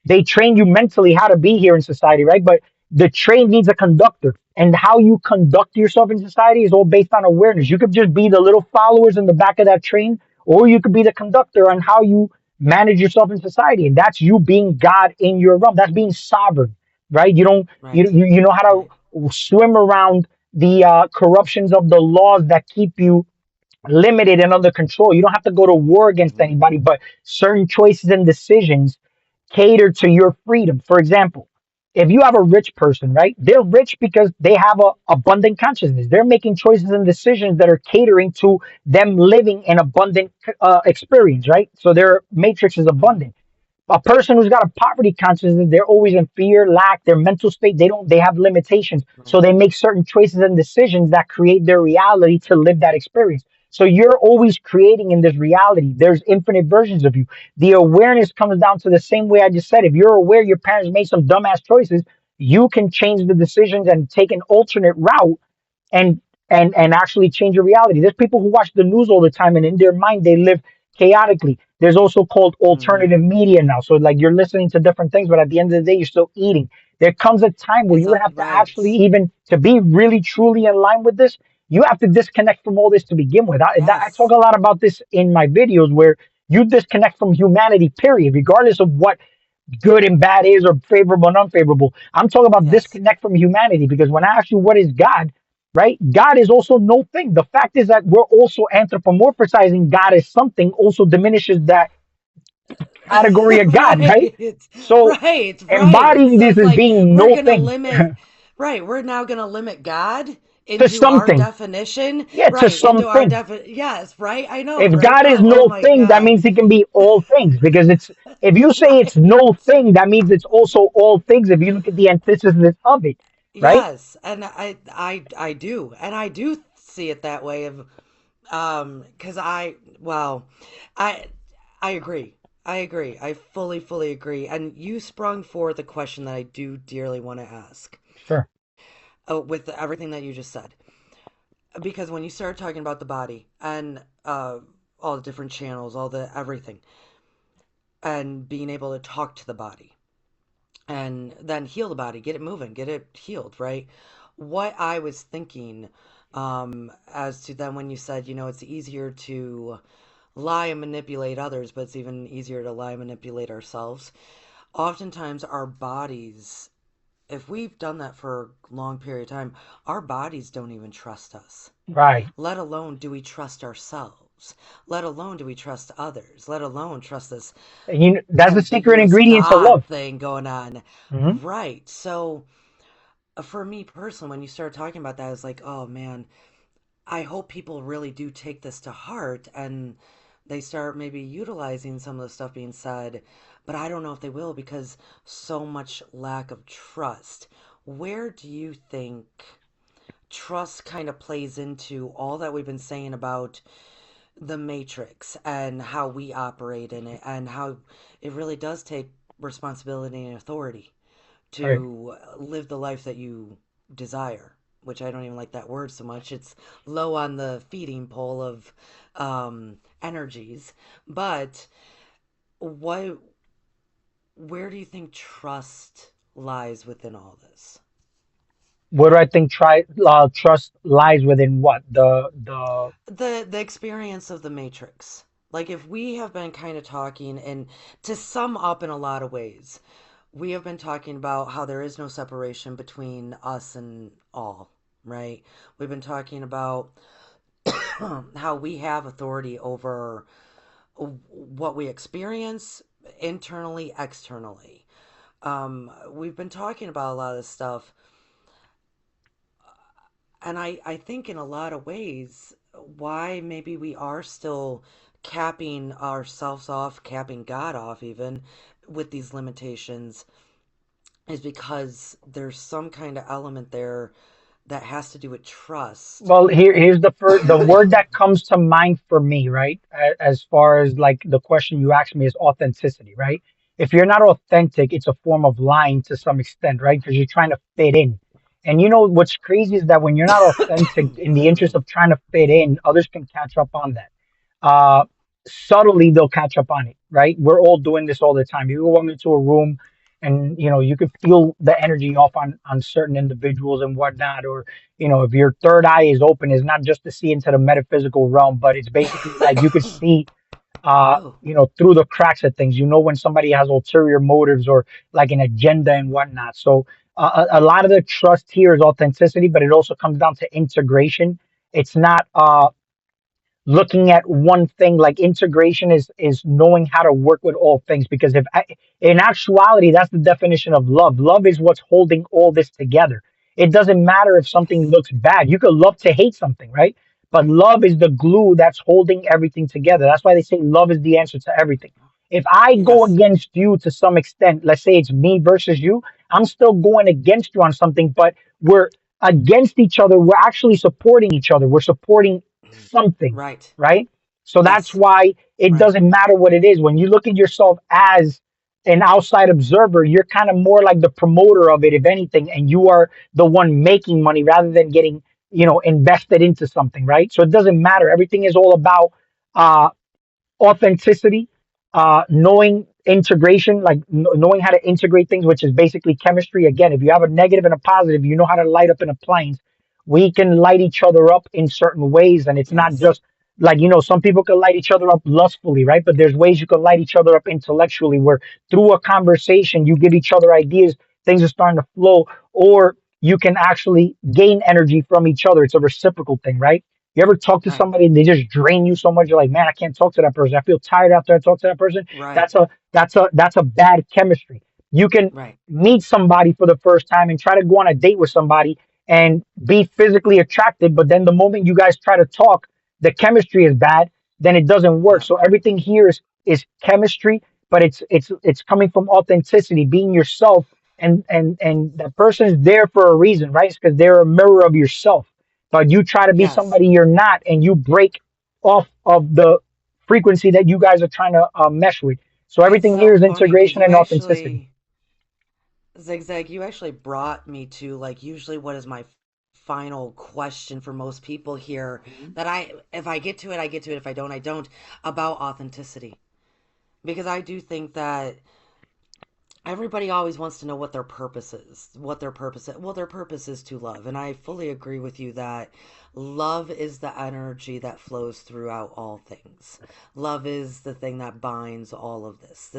They train you mentally how to be here in society, right? But the train needs a conductor. And how you conduct yourself in society is all based on awareness. You could just be the little followers in the back of that train, or you could be the conductor on how you manage yourself in society. And that's you being God in your realm. That's being sovereign, right? You don't Right. you know how Right. to swim around the corruptions of the laws that keep you limited and under control. You don't have to go to war against Hmm. anybody, but certain choices and decisions cater to your freedom. For example, if you have a rich person, right? They're rich because they have a abundant consciousness. They're making choices and decisions that are catering to them living an abundant experience, right? So their matrix is Hmm. abundant. A person who's got a poverty consciousness, they're always in fear, lack, their mental state, they have limitations. So Right. they make certain choices and decisions that create their reality to live that experience. So you're always creating in this reality. There's infinite versions of you. The awareness comes down to the same way I just said. If you're aware your parents made some dumbass choices, you can change the decisions and take an alternate route and and actually change your reality. There's people who watch the news all the time and in their mind they live chaotically. There's also called Hmm. alternative media now. So like you're listening to different things, but at the end of the day, you're still eating. There comes a time where It's you a, have to actually, right. even to be really truly in line with this, you have to disconnect from all this to begin with. I talk Yes. a lot about this in my videos where you disconnect from humanity, period, regardless of what good and bad is or favorable and unfavorable. I'm talking about Yes. disconnect from humanity because when I ask you what is God, right? God is also no thing. The fact is that we're also anthropomorphizing God as something also diminishes that category of God, right? Right. So Right. embodying So this it's as like being we're no going to thing limit, right. We're now going to limit God to into our something. definition, Yeah, to right. Into our something. definition. Yes. Right. I know. If Right God is now. Oh no my thing, that God. means he can be all things because it's if you say it's Right. no thing, that means it's also all things if you look at the antithesis of it, right? Yes. And I do. And I do see it that way of, because well, I, I agree. I agree. I fully agree. And you sprung forth a question that I do dearly want to ask. Sure. With everything that you just said. Because when you start talking about the body and all the different channels, all the everything, and being able to talk to the body and then heal the body, get it moving, get it healed, right? What I was thinking as to then when you said, it's easier to lie and manipulate others, but it's even easier to lie and manipulate ourselves. Oftentimes, our bodies, if we've done that for a long period of time, our bodies don't even trust us. Right. Let alone do we trust ourselves? Let alone do we trust others? Let alone trust this And that's the secret ambiguous ingredient to God love. thing going on. Hmm. Right. So, for me personally, when you started talking about that, I was like, oh man, I hope people really do take this to heart and they start maybe utilizing some of the stuff being said. But I don't know if they will because so much lack of trust. Where do you think trust kind of plays into all that we've been saying about the matrix and how we operate in it and how it really does take responsibility and authority Right. to live the life that you desire, which I don't even like that word so much. It's low on the feeding pole of energies. But what where do you think trust lies within all this? What do I think? Trust lies within what the The experience of the matrix. Like if we have been kind of talking and to sum up in a lot of ways, we have been talking about how there is no separation between us and all, right? We've been talking about how we have authority over what we experience internally, externally. We've been talking about a lot of this stuff, and I think in a lot of ways, why maybe we are still capping ourselves off, capping God off, even with these limitations, is because there's some kind of element there that has to do with trust. Well, here's the word that comes to mind for me, right? As far as like the question you asked me is authenticity, right? If you're not authentic, it's a form of lying to some extent, right? Because you're trying to fit in. And you know what's crazy is that when you're not authentic in the Pardon interest me. of trying to fit in, others can catch up on that. Uh, Subtly they'll catch up on it, right? We're all doing this all the time. You walk into a room and you can feel the energy off on certain individuals and whatnot, or if your third eye is open, it's not just to see into the metaphysical realm, but it's basically like you could see, Oh, through the cracks of things. You know when somebody has ulterior motives or like an agenda and whatnot. So a lot of the trust here is authenticity, but it also comes down to integration. It's not looking at one thing. Like integration is knowing how to work with all things, because in actuality that's the definition of love. Love is what's holding all this together. It doesn't matter if something yes. looks bad. You could love to hate something, right? But love is the glue that's holding everything together. That's why they say love is the answer to everything. If I go Yes. against you to some extent, let's say it's me versus you, I'm still going against you on something, but we're against each other. We're actually supporting each other. We're supporting something, Right. right? So that's Yes. why it Right. doesn't matter what it is. When you look at yourself as an outside observer, you're kind of more like the promoter of it, if anything, and you are the one making money rather than getting, invested into something, right? So it doesn't matter. Everything is all about uh, authenticity, knowing integration, like knowing how to integrate things, which is basically chemistry. Again, if you have a negative and a positive, you know how to light up an appliance. We can light each other up in certain ways, and it's not Yes. just like, some people can light each other up lustfully, right? But there's ways you can light each other up intellectually, where through a conversation you give each other ideas, things are starting to flow, or you can actually gain energy from each other. It's a reciprocal thing, right? You ever talk to Right. somebody and they just drain you so much? You're like, man, I can't talk to that person. I feel tired after I talk to that person. Right. That's a bad chemistry. You can Right. meet somebody for the first time and try to go on a date with somebody and be physically attracted, but then the moment you guys try to talk, the chemistry is bad. Then it doesn't work. Yep. So everything here is chemistry, but it's coming from authenticity, being yourself, and that person is there for a reason, right? It's because they're a mirror of yourself, but you try to be Yes. somebody you're not, and you break off of the frequency that you guys are trying to mesh with. So It's everything so here is funny because integration you and authenticity. actually, Zigzag, you actually brought me to like usually what is my final question for most people here Mhm. that if I get to it, I get to it. If I don't, I don't, about authenticity. Because I do think that everybody always wants to know what their purpose is, what their purpose is. Well, their purpose is to love. And I fully agree with you that love is the energy that flows throughout all things. Love is the thing that binds all of this.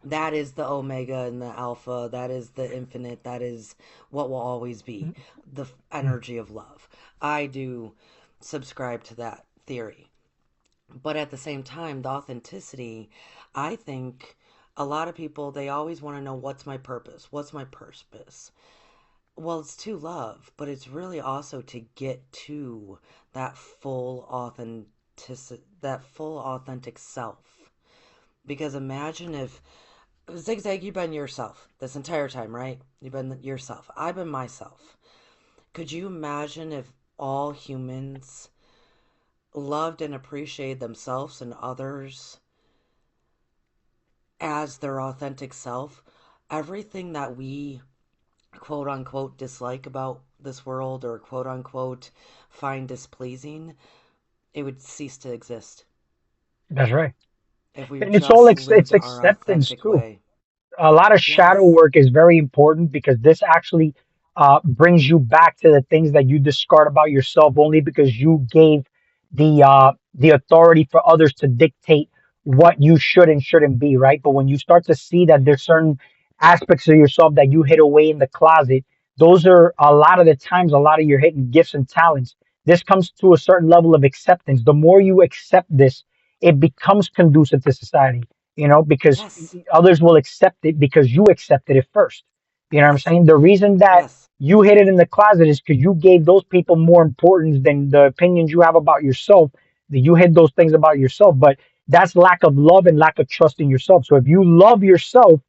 That is the omega and the alpha. That is the infinite. That is what will always be the energy of love. I do subscribe to that theory. But at the same time, the authenticity, I think a lot of people, they always want to know what's my purpose? What's my purpose? Well, it's to love, but it's really also to get to that that full authentic self. Because imagine if Zigzag, you've been yourself this entire time, right? You've been yourself. I've been myself. Could you imagine if all humans loved and appreciated themselves and others as their authentic self? Everything that we quote unquote dislike about this world or quote unquote find displeasing, it would cease to exist That's right. if we And it's all just it's lived our acceptance authentic too. way. A lot of shadow Yes. work is very important, because this actually brings you back to the things that you discard about yourself only because you gave the authority for others to dictate what you should and shouldn't be, right? But when you start to see that there's certain aspects of yourself that you hid away in the closet, those are a lot of the times a lot of your hidden gifts and talents. This comes to a certain level of acceptance. The more you accept this, it becomes conducive to society, because Yes. others will accept it because you accepted it first. You know what I'm Yes. saying? The reason that Yes. you hid it in the closet is because you gave those people more importance than the opinions you have about yourself. That you hid those things about yourself, but that's lack of love and lack of trust in yourself. So if you love yourself,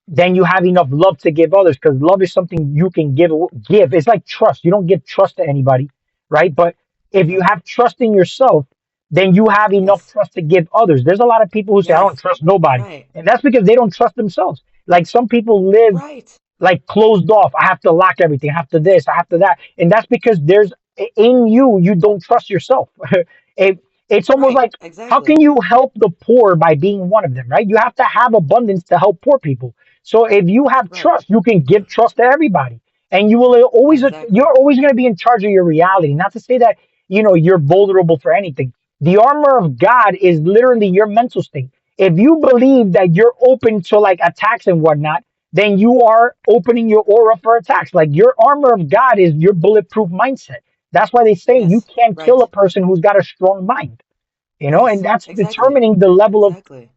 then you have enough love to give others, because love is something you can give. It's like trust. You don't give trust to anybody, right? But if you Right. have trust in yourself, then you have enough Yes. trust to give others. There's a lot of people who say I don't Yes. trust nobody, Right. and that's because they don't trust themselves. Like some people live Right. like closed off. I have to lock everything. I have to this. I have to that, and that's because there's in you, you don't trust yourself. it, it's almost Right. like, how can Exactly. you help the poor by being one of them, right? You have to have abundance to help poor people. So if you have Right. trust, you can give trust to everybody, and you will always, you're Exactly. always going to be in charge of your reality. Not to say that you're vulnerable for anything. The armor of God is literally your mental state. If you believe that you're open to like attacks and whatnot, then you are opening your aura for attacks. Like your armor of God is your bulletproof mindset. That's why they say you Yes. can't kill a Right. person who's got a strong mind. And Yes. that's Exactly. determining the level of Exactly.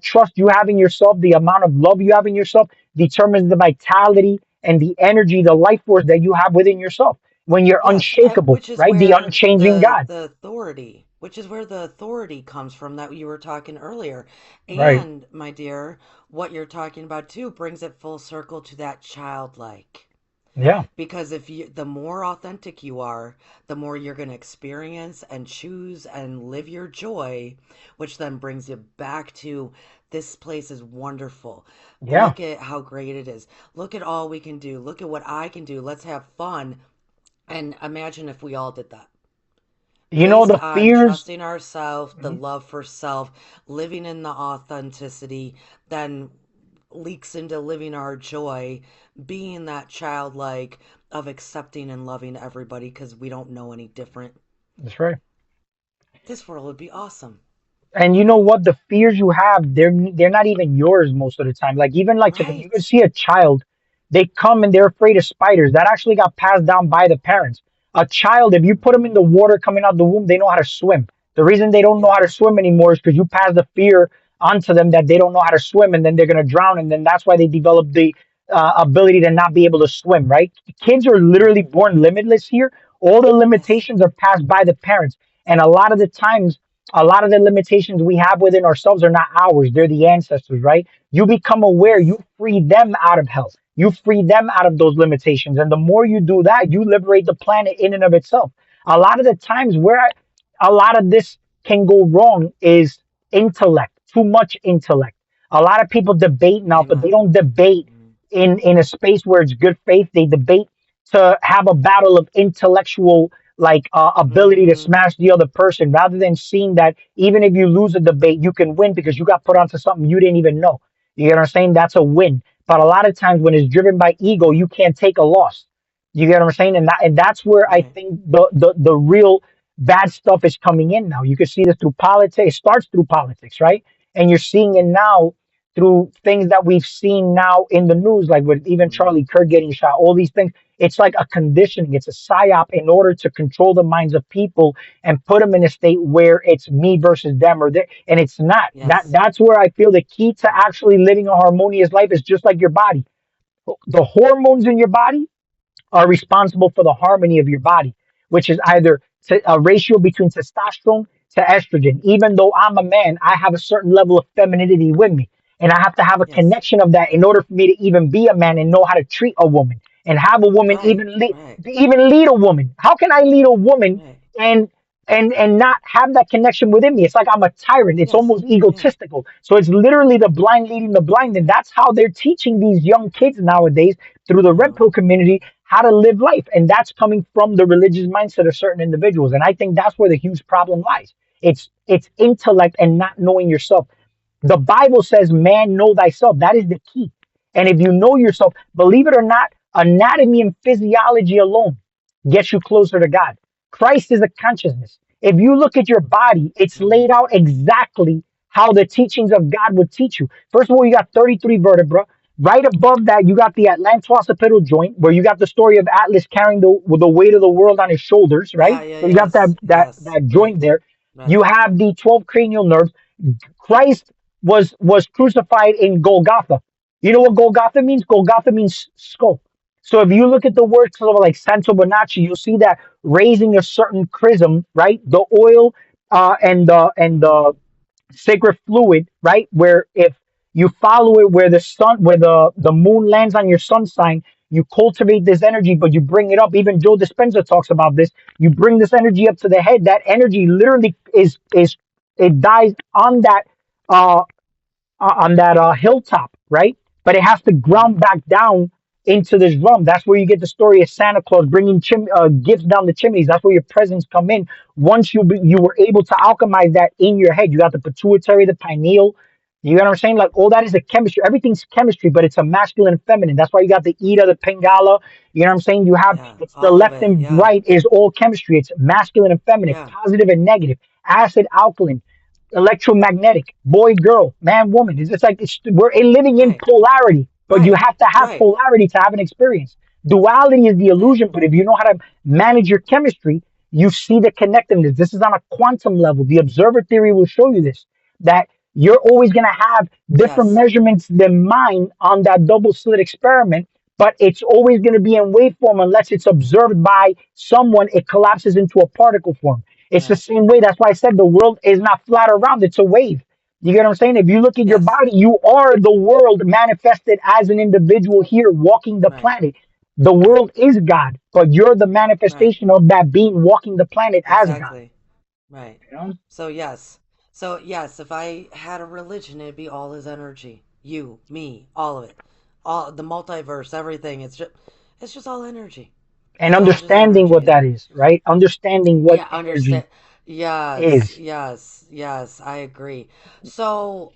trust you have in yourself, the amount of love you have in yourself determines the vitality and the energy, the life force that you have within yourself when you're Yes, unshakable, which is right? The where unchanging God. the authority comes from that you were talking earlier. Right. And my dear, what you're talking about too brings it full circle to that childlike. Yeah. Because if you, the more authentic you are, the more you're going to experience and choose and live your joy, which then brings you back to this place is wonderful. Yeah. Look at how great it is. Look at all we can do. Look at what I can do. Let's have fun. And imagine if we all did that. Based The on fears. trusting ourselves, the Mhm. love for self, living in the authenticity, then leaks into living our joy, being that childlike of accepting and loving everybody because we don't know any different. That's right. This world would be awesome. And you know what? The fears you have, they're not even yours most of the time. Like even like today, you can Right. see a child, they come and they're afraid of spiders. That actually got passed down by the parents. A child, if you put them in Hmm. the water coming out the womb, they know how to swim. The reason they don't know Yep. how to swim anymore is because you pass the fear onto them that they don't know how to swim, and then they're gonna drown, and then that's why they develop the ability to not be able to swim. Right? Kids are Right. literally born limitless here. All the Yes. limitations are passed by the parents, and a lot of the times a lot of the limitations we have within ourselves are not ours. They're the ancestors, right? You become aware, you Yes. free them out of hell. You free them out of those limitations. And the more you do that, you liberate the planet in and of itself. A lot of the times where a lot of this can go wrong is intellect, too much intellect. A lot of people debate now, but they Amen. don't debate in a space where it's good faith. They debate to have a battle of intellectual like ability to Mm-hmm. smash the other person rather than seeing that even if you lose a debate, you can win because you got put onto something you didn't even know. You get what I'm saying? That's a win. But a lot of times when it's driven by ego, Right. you can't take a loss. You get what I'm saying? And that's where I Right. think the real bad stuff is coming in now. You can see this through politics. It starts through politics, right? And you're seeing it now through things that we've seen now in the news, like with even Mm. Charlie Kirk getting shot, all these things. It's like a conditioning. It's a psyop in order to control the minds of people and put them in a state where it's me versus them, or they, and it's not. That Yes. that's where I feel the key to Mm. actually living a harmonious life is just like your body. The hormones in your body are responsible for the harmony of your body, which is either a ratio between testosterone to estrogen. Even though I'm a man, I have a certain level of femininity with me. And I have to have a Yes. connection of that in order for me to even be a man and know how to treat a woman and have a woman Right. Right. even lead a woman. How can I lead a woman Right. and and not have that connection within me? It's like I'm a tyrant. It's Yes. almost Yeah. egotistical. So it's literally the blind leading the blind. And that's how they're teaching these young kids nowadays through the red pill Oh. community how to live life. And that's coming from the religious mindset of certain individuals. And I think that's where the huge problem lies. It's intellect and not knowing yourself. The Bible says, man, know thyself. That is the key. And if you know yourself, believe it or not, anatomy and physiology alone gets you closer to God. Christ is a consciousness. If you look at your body, it's Mm. laid out exactly how the teachings of God would teach you. First of all, you got 33 vertebrae. Right above that, you got the atlanto-occipital joint, where you got the story of Atlas carrying the weight of the world on his shoulders, right? Yeah. Yeah. So you got Yes. Yes. that joint Right. there. You Right. have the 12 cranial nerves. Christ was crucified in Golgotha. You know what Golgotha means? Golgotha means skull. So if you look at the word sort of like Santo Bonacci, you'll see that raising a certain chrism, right? The oil and the Mm-hmm. sacred fluid, right? Where if You follow it where the sun, where the moon lands on your sun sign. You cultivate this energy, but you bring it up. Even Joe Dispenza talks about this. You bring this energy up to the head. That energy literally is it dies uh on that hilltop, right? But it has to Mm-hmm. ground back down into this drum. That's where you get the story of Santa Claus bringing gifts down the chimneys. That's where your presents come in. Once you were able to alchemize that in your head, you got the pituitary, the pineal. You know what I'm saying? Like all that is a chemistry. Everything's chemistry, but it's a masculine and feminine. That's why you got the Ida, the Pingala. You know what I'm saying? You have Yeah, it's the all of left it. and Yeah, right is all chemistry. It's masculine and feminine, yeah, positive and negative, acid, alkaline, electromagnetic, boy, girl, man, woman. It's just like we're living in right, polarity, but you right, have to have right. polarity to have an experience. Duality is the illusion, but if you know how to manage your chemistry, you see the connectiveness. This is on a quantum level. The observer theory will show you this, that you're always going to have different Yes, measurements than mine on that double slit experiment, but it's always going to be in waveform unless it's observed by someone. It collapses into a particle form. It's the right. same way. That's why I said the world is not flat or round. It's a wave. You get what I'm saying? If you look at your Yes, body, you are the world manifested as an individual here walking the right, planet. The right, world is God, but you're the right. manifestation of that being walking the planet as God. Exactly. Right. You know? So yes. So yes, if I had a religion, it'd be all his energy. You, me, all of it. All the multiverse, everything. It's just all energy. And It's all just understanding energy. what And that is, right? Understanding what yeah, energy understand. Yes, is. yes, yes, I agree. So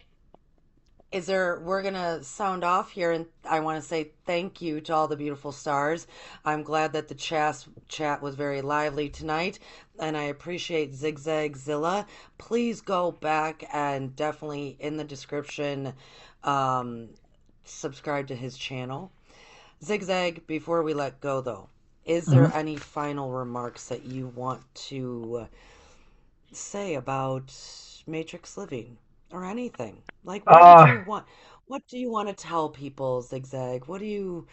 is there we're gonna sound off here, and I want to say thank you to all the beautiful stars. I'm glad that the chat was very lively tonight, and I appreciate Zigzag Zilla. Please go back and definitely in the description, um, subscribe to his channel. Zigzag, before we let go though, is Mhm. there any final remarks that you want to say about Matrix Living or anything? Like, Uh, what do you want to tell people, Zigzag? what do you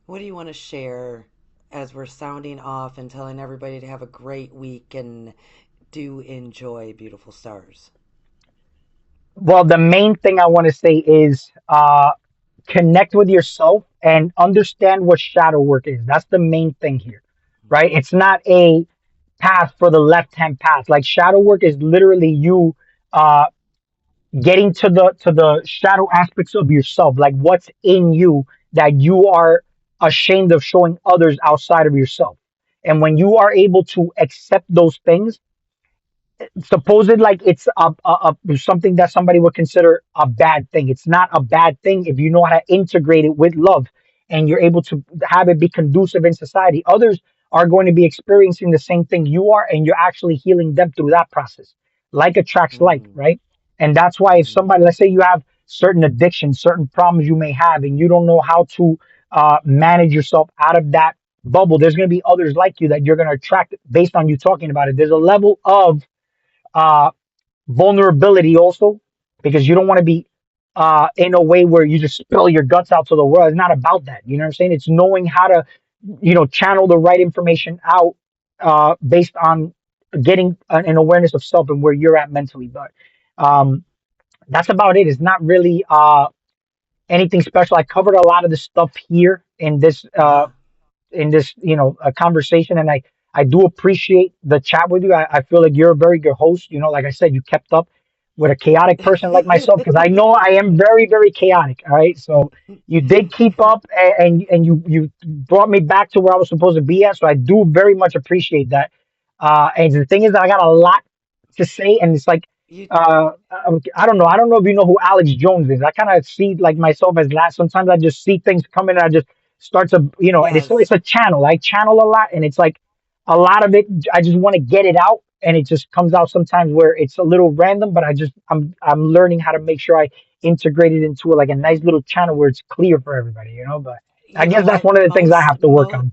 want to share as we're sounding off and telling everybody to have a great week and do enjoy beautiful stars? well, the main thing I want to say is connect with yourself and understand what shadow work is. That's the main thing here, right? It's not a path for the left hand path. Like shadow work is literally you uh, getting to the shadow aspects of yourself, like what's in you that you are ashamed of showing others outside of yourself. And when you are able to accept those things, supposed like it's something that somebody would consider a bad thing. It's not a bad thing if you know how to integrate it with love and you're able to have it be conducive in society. Others are going to be experiencing the same thing you are, and you're actually healing them through that process. Like attracts like, Mm, right? And that's why if mm-hmm, somebody, let's say you have certain addictions, certain problems you may have, and you don't know how to manage yourself out of that bubble, there's going to be others like you that you're going to attract based on you talking about it. There's a level of uh, vulnerability also because you don't want to be in a way where you just spill your guts out to the world. It's not about that. You know what I'm saying? It's knowing how to, channel the right information out based on getting an awareness of self and where you're at mentally. But um, that's about it. It's not really anything special. I covered a lot of the stuff here yeah. in this a conversation, and I do appreciate the chat with you. I feel like you're a very good host. Like I said, you kept up with a chaotic person like myself because I know I am very, very chaotic. All right, so you did keep up, and you brought me back to where I was supposed to be at, so I do very much appreciate that. And the thing is that I got a lot to say, and it's like you I don't know if you know who Alex Jones is. I kind of see like myself as that. Sometimes I just see things coming and I just start to, and it's yes. a channel. I channel a lot, and it's like a lot of it. I just want to get it out, and it just comes out sometimes where it's a little random. But I'm learning how to make sure I integrate it into like a nice little channel where it's clear for everybody. But I You know guess that's what? one of the things I have to work on.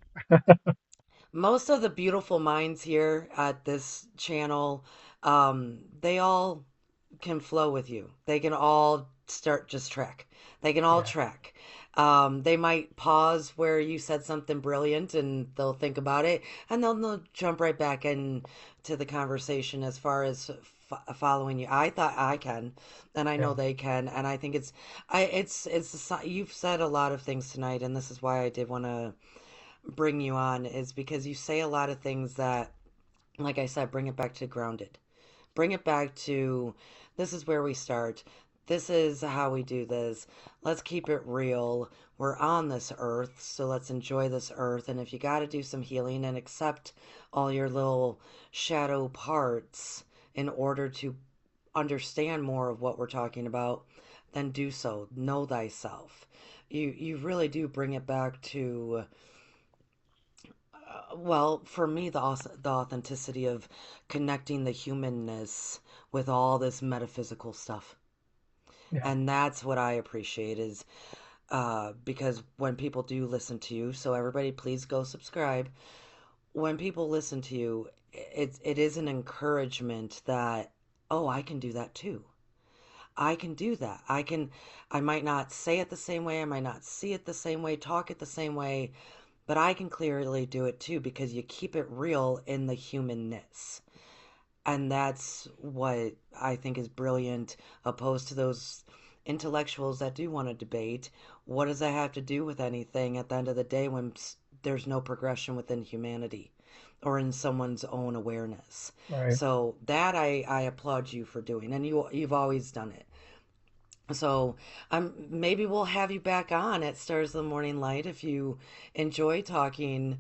Most of the beautiful minds here at this channel, they all can flow with you. They can all start just track. They can all Yeah. track. They might pause where you said something brilliant and they'll think about it and they'll jump right back into the conversation as far as following you. I thought I can, and I Yeah. know they can, and I think you've said a lot of things tonight, and this is why I did want to bring you on, is because you say a lot of things that, like I said, bring it back to grounded. Bring it back to this is where we start. This is how we do this. Let's keep it real. We're on this earth, so let's enjoy this earth. And if you got to do some healing and accept all your little shadow parts in order to understand more of what we're talking about, then do so. Know thyself. You really do bring it back to well, for me, the authenticity of connecting the humanness with all this metaphysical stuff, Yeah. and that's what I appreciate is because when people do listen to you, so everybody, please go subscribe. When people listen to you, it is an encouragement that oh, I can do that too. I can do that. I might not say it the same way, I might not see it the same way, talk it the same way, but I can clearly do it too because you keep it real in the humanness. And that's what I think is brilliant, opposed to those intellectuals that do want to debate. What does that have to do with anything at the end of the day when there's no progression within humanity or in someone's own awareness? Right. So that I applaud you for doing, and you've always done it. So maybe we'll have you back on at Stars of the Morning Light if you enjoy talking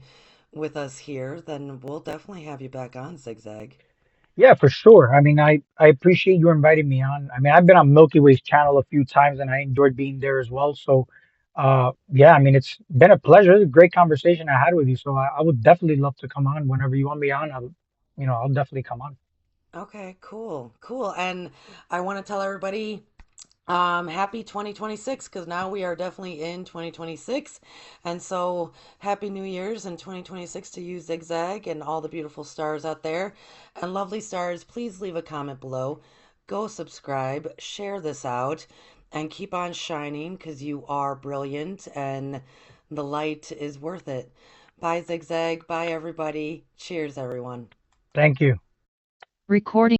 with us here. Then we'll definitely have you back on Zigzag. Yeah, for sure. I mean, I appreciate you inviting me on. I mean, I've been on Milky Way's channel a few times and I enjoyed being there as well. So, yeah, I mean, it's been a pleasure. It's a great conversation I had with you. So I would definitely love to come on whenever you want me on. I'll definitely come on. Okay, cool, cool. And I want to tell everybody happy 2026 because now we are definitely in 2026. And so happy New Year's and 2026 to you, Zigzag, and all the beautiful stars out there. And lovely stars, please leave a comment below. Go subscribe, share this out, and keep on shining because you are brilliant and the light is worth it. Bye, Zigzag. Bye, everybody. Cheers, everyone. Thank you. Recording